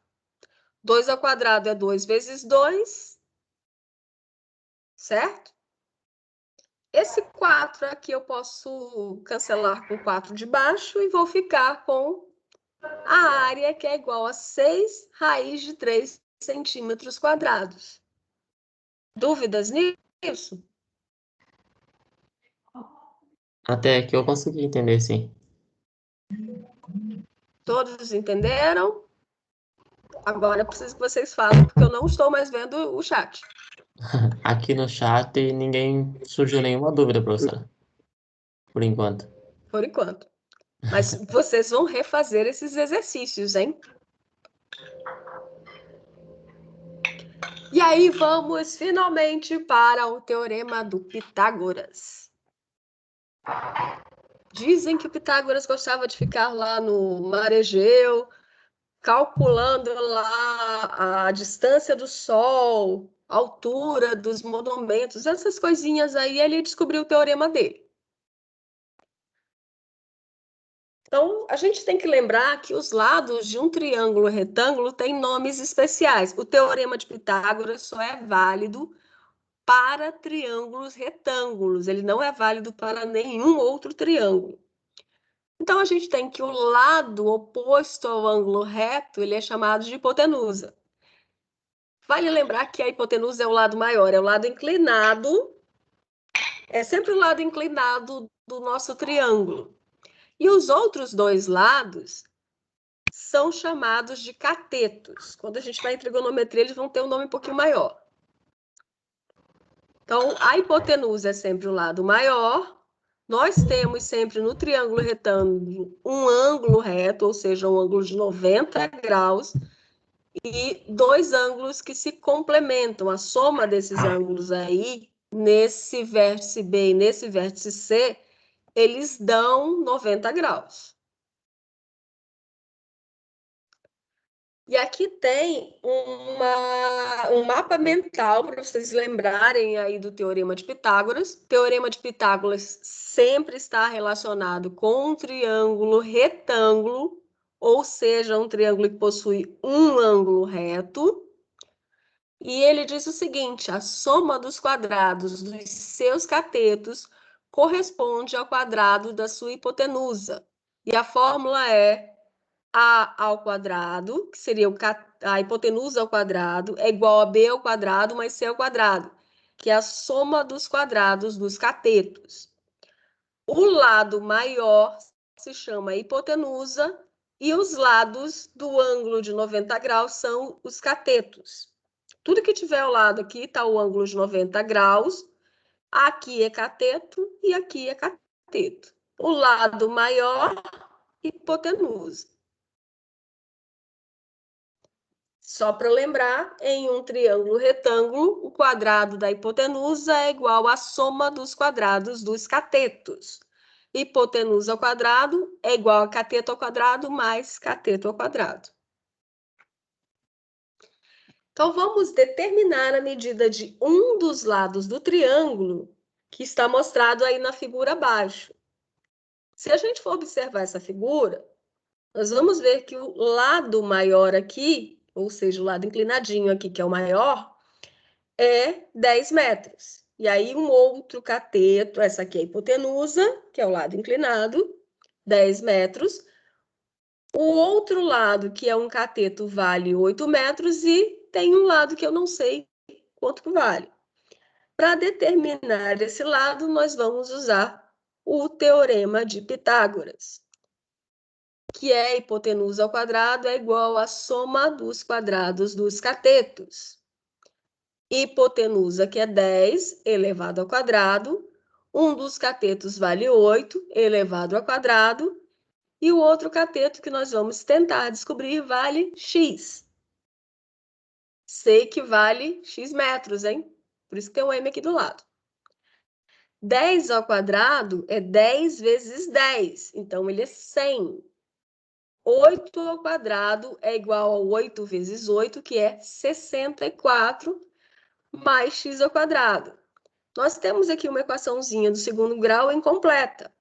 2 ao quadrado é 2 vezes 2, certo? Esse 4 aqui eu posso cancelar com 4 de baixo e vou ficar com a área que é igual a 6 raiz de 3 centímetros quadrados. Dúvidas nisso? Até que eu consegui entender, sim. Todos entenderam? Agora eu preciso que vocês falem, porque eu não estou mais vendo o chat. Aqui no chat ninguém surgiu nenhuma dúvida, professora. Por enquanto. Por enquanto. Mas vocês vão refazer esses exercícios, hein? E aí vamos finalmente para o Teorema do Pitágoras. Dizem que o Pitágoras gostava de ficar lá no mar Egeu, calculando lá a distância do Sol, a altura dos monumentos, essas coisinhas aí, ele descobriu o teorema dele. Então, a gente tem que lembrar que os lados de um triângulo retângulo têm nomes especiais. O teorema de Pitágoras só é válido para triângulos retângulos, ele não é válido para nenhum outro triângulo. Então, a gente tem que o lado oposto ao ângulo reto, ele é chamado de hipotenusa. Vale lembrar que a hipotenusa é o lado maior, é o lado inclinado, é sempre o lado inclinado do nosso triângulo. E os outros dois lados são chamados de catetos. Quando a gente vai em trigonometria, eles vão ter um nome um pouquinho maior. Então, a hipotenusa é sempre o lado maior. Nós temos sempre no triângulo retângulo um ângulo reto, ou seja, um ângulo de 90 graus, e dois ângulos que se complementam. A soma desses ângulos aí, nesse vértice B e nesse vértice C, eles dão 90 graus. E aqui tem um mapa mental para vocês lembrarem aí do Teorema de Pitágoras. O Teorema de Pitágoras sempre está relacionado com um triângulo retângulo, ou seja, um triângulo que possui um ângulo reto. E ele diz o seguinte: a soma dos quadrados dos seus catetos corresponde ao quadrado da sua hipotenusa. E a fórmula é a ao quadrado, que seria a hipotenusa ao quadrado, é igual a b ao quadrado mais c ao quadrado, que é a soma dos quadrados dos catetos. O lado maior se chama hipotenusa e os lados do ângulo de 90 graus são os catetos. Tudo que tiver ao lado aqui está o ângulo de 90 graus, aqui é cateto e aqui é cateto. O lado maior, hipotenusa. Só para lembrar, em um triângulo retângulo, o quadrado da hipotenusa é igual à soma dos quadrados dos catetos. Hipotenusa ao quadrado é igual a cateto ao quadrado mais cateto ao quadrado. Então, vamos determinar a medida de um dos lados do triângulo, que está mostrado aí na figura abaixo. Se a gente for observar essa figura, nós vamos ver que o lado maior aqui, ou seja, o lado inclinadinho aqui, que é o maior, é 10 metros. E aí, um outro cateto, essa aqui é a hipotenusa, que é o lado inclinado, 10 metros. O outro lado, que é um cateto, vale 8 metros e tem um lado que eu não sei quanto que vale. Para determinar esse lado, nós vamos usar o teorema de Pitágoras, que é a hipotenusa ao quadrado é igual à soma dos quadrados dos catetos. Hipotenusa, que é 10 elevado ao quadrado, um dos catetos vale 8 elevado ao quadrado, e o outro cateto que nós vamos tentar descobrir vale x. Sei que vale x metros, hein? Por isso que tem um m aqui do lado. 10 ao quadrado é 10 vezes 10, então ele é 100. 8 ao quadrado é igual a 8 vezes 8, que é 64, mais x ao quadrado. Nós temos aqui uma equaçãozinha do segundo grau incompleta.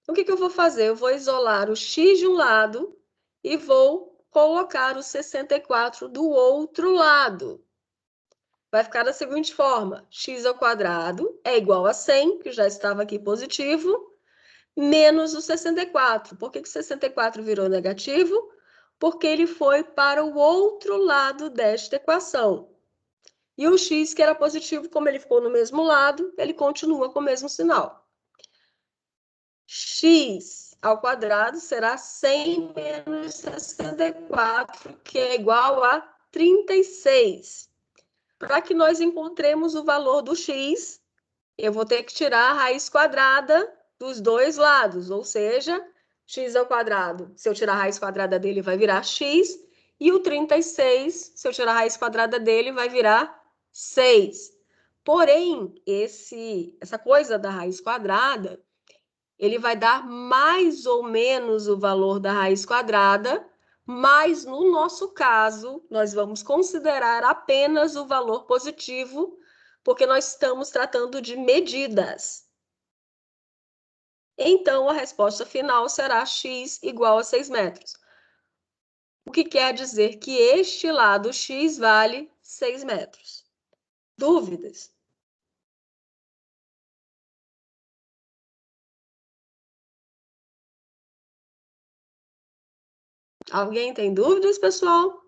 O que eu vou fazer? Eu vou isolar o x de um lado e vou colocar o 64 do outro lado. Vai ficar da seguinte forma: x ao quadrado é igual a 100, que já estava aqui positivo, menos o 64. Por que o 64 virou negativo? Porque ele foi para o outro lado desta equação. E o x, que era positivo, como ele ficou no mesmo lado, ele continua com o mesmo sinal. X ao quadrado será 100 menos 64, que é igual a 36. Para que nós encontremos o valor do x, eu vou ter que tirar a raiz quadrada dos dois lados, ou seja, x ao quadrado, se eu tirar a raiz quadrada dele, vai virar x, e o 36, se eu tirar a raiz quadrada dele, vai virar 6. Porém, essa coisa da raiz quadrada, ele vai dar mais ou menos o valor da raiz quadrada, mas no nosso caso, nós vamos considerar apenas o valor positivo, porque nós estamos tratando de medidas. Então, a resposta final será x igual a 6 metros. O que quer dizer que este lado x vale 6 metros. Dúvidas? Alguém tem dúvidas, pessoal?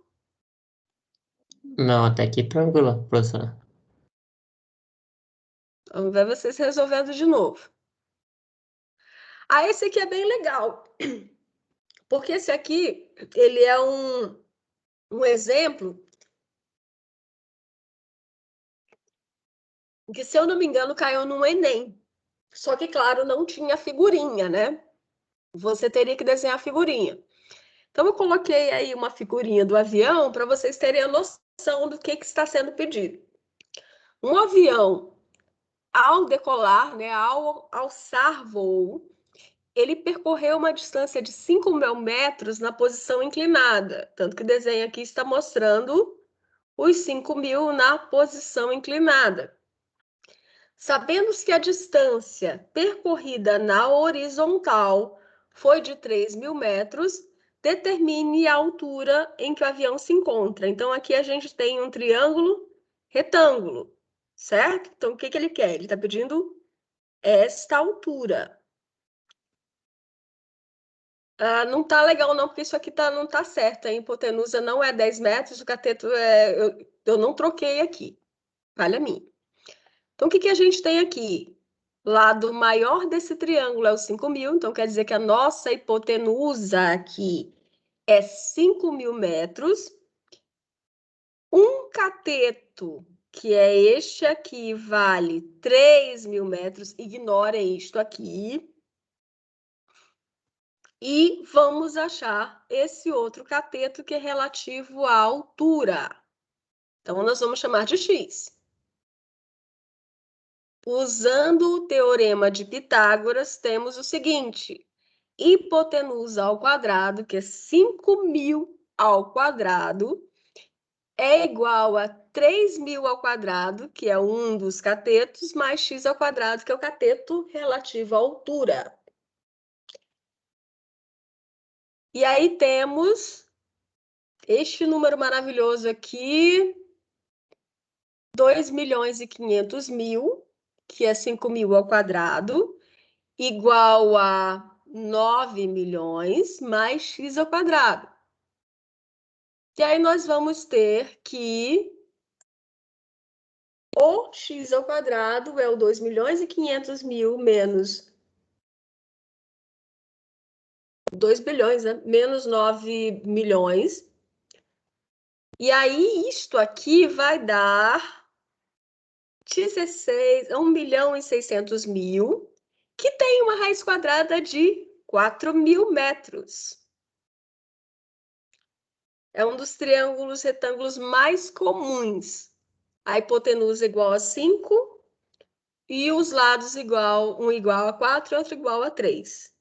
Não, até aqui tranquilo, professora. Vamos ver vocês resolvendo de novo. Ah, esse aqui é bem legal, porque esse aqui, ele é um exemplo que, se eu não me engano, caiu no Enem. Só que, claro, não tinha figurinha, né? Você teria que desenhar a figurinha. Então, eu coloquei aí uma figurinha do avião para vocês terem a noção do que está sendo pedido. Um avião, ao decolar, né, ao alçar voo, ele percorreu uma distância de 5.000 metros na posição inclinada. Tanto que o desenho aqui está mostrando os 5.000 na posição inclinada. Sabendo que a distância percorrida na horizontal foi de 3.000 metros, determine a altura em que o avião se encontra. Então, aqui a gente tem um triângulo retângulo, certo? Então, o que ele quer? Ele está pedindo esta altura. Não tá legal, não, porque isso aqui não tá certo. A hipotenusa não é 10 metros, o cateto eu não troquei aqui. Falha minha. Então, o que a gente tem aqui? Lado maior desse triângulo é o 5.000, então quer dizer que a nossa hipotenusa aqui é 5.000 metros. Um cateto, que é este aqui, vale 3.000 metros. Ignorem isto aqui. E vamos achar esse outro cateto que é relativo à altura. Então, nós vamos chamar de x. Usando o teorema de Pitágoras, temos o seguinte: hipotenusa ao quadrado, que é 5.000 ao quadrado, é igual a 3.000 ao quadrado, que é um dos catetos, mais x ao quadrado, que é o cateto relativo à altura. E aí temos este número maravilhoso aqui, 2.500.000, que é 5.000 ao quadrado, igual a 9 milhões mais x ao quadrado. E aí nós vamos ter que o x ao quadrado é o 2 milhões e 500 mil menos 2 bilhões, né? Menos 9 milhões. E aí isto aqui vai dar 1 milhão e 600 mil, que tem uma raiz quadrada de 4.000 metros. É um dos triângulos retângulos mais comuns. A hipotenusa igual a 5 e os lados um igual a 4 e outro igual a 3.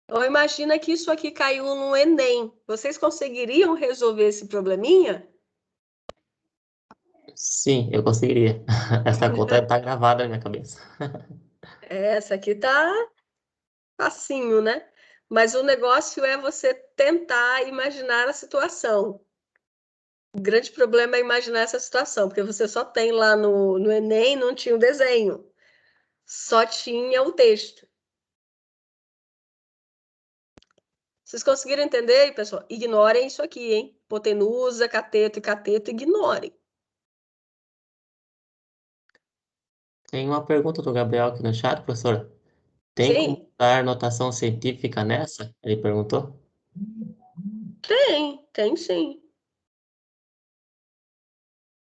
Então, imagina que isso aqui caiu no Enem. Vocês conseguiriam resolver esse probleminha? Sim, eu conseguiria. Essa conta tá gravada na minha cabeça. Essa aqui tá facinho, né? Mas o negócio é você tentar imaginar a situação. O grande problema é imaginar essa situação, porque você só tem lá no Enem, não tinha o desenho, só tinha o texto. Vocês conseguiram entender, pessoal? Ignorem isso aqui, hein? Hipotenusa, cateto e cateto, ignorem. Tem uma pergunta do Gabriel aqui no chat, professor. Tem como Sim, dar notação científica nessa? Ele perguntou. tem sim.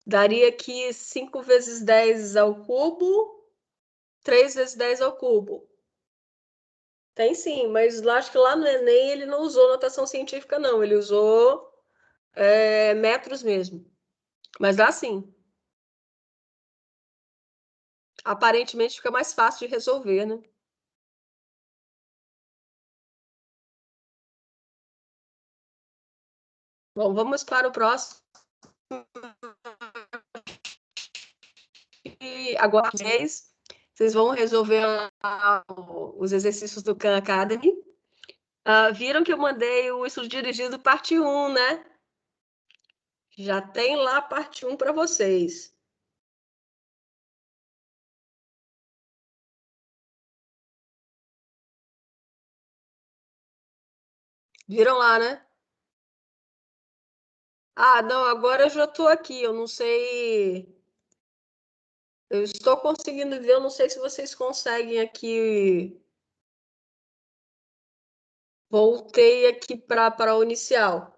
Daria aqui 5 vezes 10 ao cubo, 3 vezes 10 ao cubo. Tem sim, mas acho que lá no Enem ele não usou notação científica, não. Ele usou metros mesmo. Mas dá sim. Aparentemente fica mais fácil de resolver, né? Bom, vamos para o próximo. E agora vocês vão resolver os exercícios do Khan Academy. Viram que eu mandei o estudo dirigido parte 1, né? Já tem lá a parte 1 para vocês. Viram lá, né? Não, agora eu já estou aqui. Eu não sei. Eu estou conseguindo ver, eu não sei se vocês conseguem aqui. Voltei aqui para o inicial.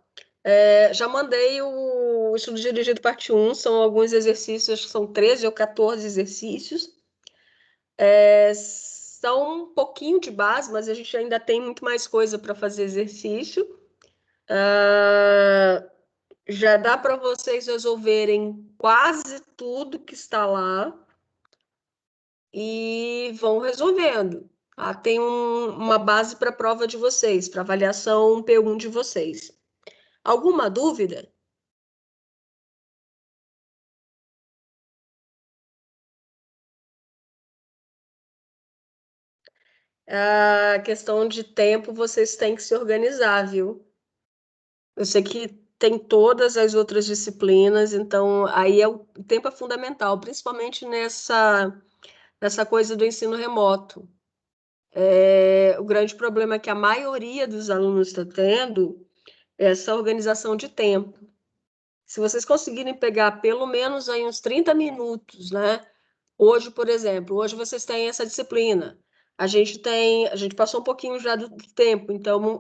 Já mandei o estudo dirigido parte 1, são alguns exercícios, acho que são 13 ou 14 exercícios. São um pouquinho de base, mas a gente ainda tem muito mais coisa para fazer exercício. Já dá para vocês resolverem quase tudo que está lá e vão resolvendo. Tem uma base para a prova de vocês, para avaliação P1 de vocês. Alguma dúvida? A questão de tempo, vocês têm que se organizar, viu? Eu sei que tem todas as outras disciplinas, então aí o tempo é fundamental, principalmente nessa coisa do ensino remoto. O grande problema é que a maioria dos alunos está tendo essa organização de tempo. Se vocês conseguirem pegar pelo menos aí uns 30 minutos, né? Hoje, por exemplo, hoje vocês têm essa disciplina. A gente passou um pouquinho já do tempo, então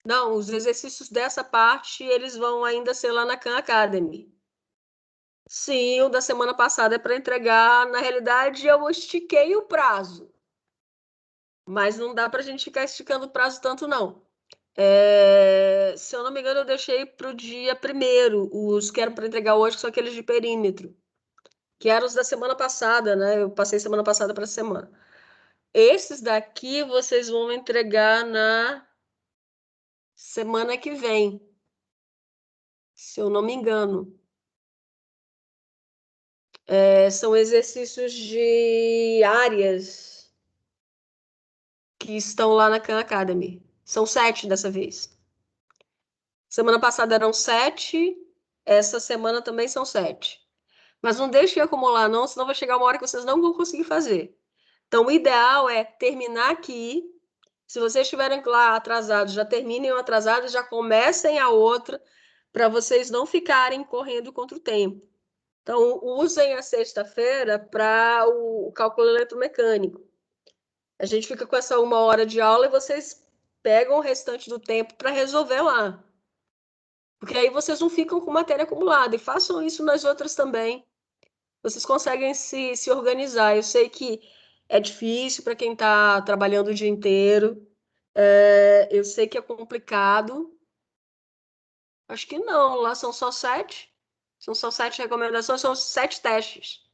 não, os exercícios dessa parte eles vão ainda ser lá na Khan Academy. Sim, o da semana passada é para entregar. Na realidade, eu estiquei o prazo, mas não dá para a gente ficar esticando o prazo tanto, não. Se eu não me engano, eu deixei para o dia primeiro, os que eram para entregar hoje, que são aqueles de perímetro, que eram os da semana passada, né? Eu passei semana passada para semana. Esses daqui vocês vão entregar na semana que vem, se eu não me engano. São exercícios de áreas que estão lá na Khan Academy. São 7 dessa vez. Semana passada eram 7, essa semana também são 7. Mas não deixe de acumular, não, senão vai chegar uma hora que vocês não vão conseguir fazer. Então, o ideal é terminar aqui. Se vocês estiverem lá atrasados, já terminem uma atrasada, já comecem a outra, para vocês não ficarem correndo contra o tempo. Então, usem a sexta-feira para o cálculo eletromecânico. A gente fica com essa 1 hora de aula e vocês pegam o restante do tempo para resolver lá. Porque aí vocês não ficam com matéria acumulada. E façam isso nas outras também. Vocês conseguem se organizar. Eu sei que é difícil para quem está trabalhando o dia inteiro. Eu sei que é complicado. Acho que não. Lá são só 7. São só 7 recomendações, são 7 testes.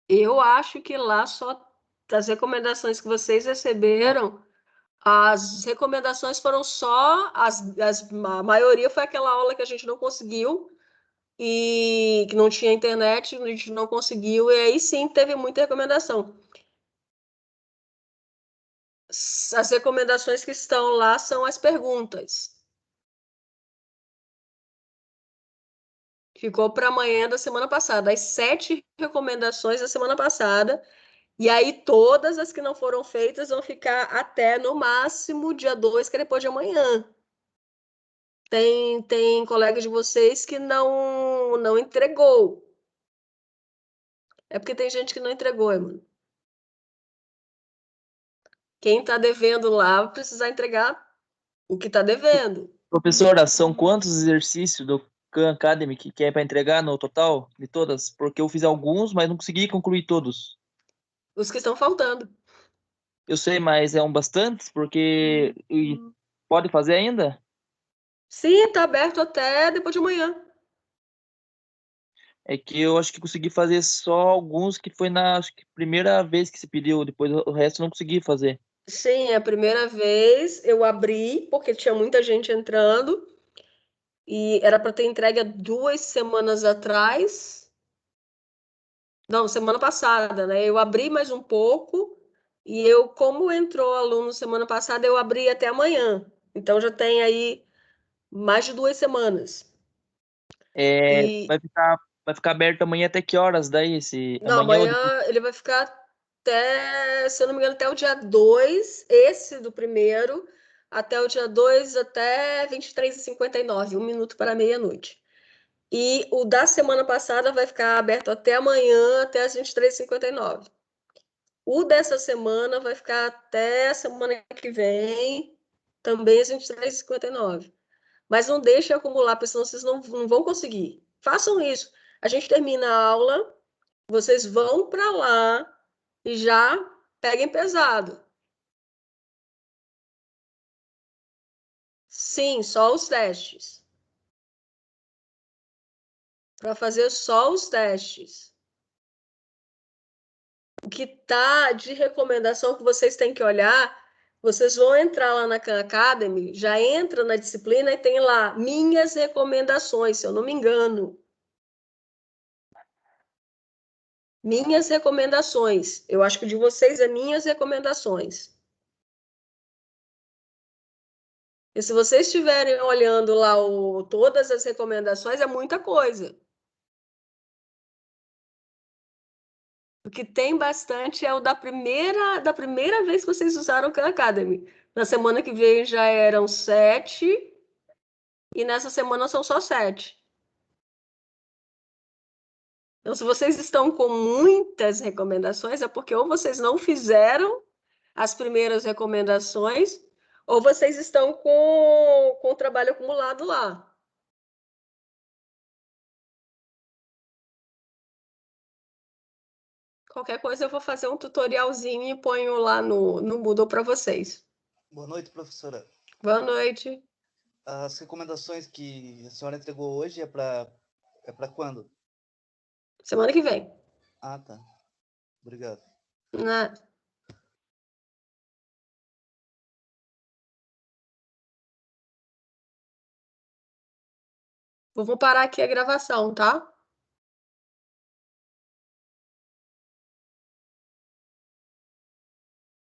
Eu acho que lá só das recomendações que vocês receberam, as recomendações foram só a maioria foi aquela aula que a gente não conseguiu e que não tinha internet, a gente não conseguiu, e aí sim teve muita recomendação. As recomendações que estão lá são as perguntas. Ficou para amanhã da semana passada, as 7 recomendações da semana passada. E aí, todas as que não foram feitas vão ficar até no máximo dia 2, que é depois de amanhã. Tem colega de vocês que não entregou. É porque tem gente que não entregou, mano. Quem está devendo lá vai precisar entregar o que está devendo. Professora, são quantos exercícios do Khan Academy que é para entregar no total de todas? Porque eu fiz alguns, mas não consegui concluir todos. Os que estão faltando. Eu sei, mas é um bastantes, porque pode fazer ainda? Sim, está aberto até depois de amanhã. É que eu acho que consegui fazer só alguns que foi na acho que primeira vez que se pediu, depois o resto eu não consegui fazer. Sim, é a primeira vez eu abri, porque tinha muita gente entrando, e era para ter entregue há 2 semanas atrás. Não, semana passada, né? Eu abri mais um pouco, e como entrou aluno semana passada, eu abri até amanhã. Então já tem aí mais de 2 semanas. É, E vai ficar aberto amanhã até que horas daí? não, Amanhã ou depois? amanhã ele vai ficar até, se eu não me engano, até o dia 2, esse do primeiro, até o dia 2 até 23h59, 1 minuto para meia-noite. E o da semana passada vai ficar aberto até amanhã, até as 23h59. O dessa semana vai ficar até a semana que vem, também às 23h59. Mas não deixe acumular, porque senão vocês não vão conseguir. Façam isso. A gente termina a aula, vocês vão para lá e já peguem pesado. Sim, só os testes. Para fazer só os testes. O que está de recomendação que vocês têm que olhar, vocês vão entrar lá na Khan Academy, já entra na disciplina e tem lá minhas recomendações, se eu não me engano. Minhas recomendações. Eu acho que o de vocês é minhas recomendações. E se vocês estiverem olhando lá todas as recomendações, é muita coisa. O que tem bastante é o da primeira vez que vocês usaram o Khan Academy. Na semana que vem já eram 7, e nessa semana são só 7. Então, se vocês estão com muitas recomendações, é porque ou vocês não fizeram as primeiras recomendações, ou vocês estão com o trabalho acumulado lá. Qualquer coisa eu vou fazer um tutorialzinho e ponho lá no Moodle para vocês. Boa noite, professora. Boa noite. As recomendações que a senhora entregou hoje é para quando? Semana que vem. Ah, tá. Obrigado. Né? Vou parar aqui a gravação, tá?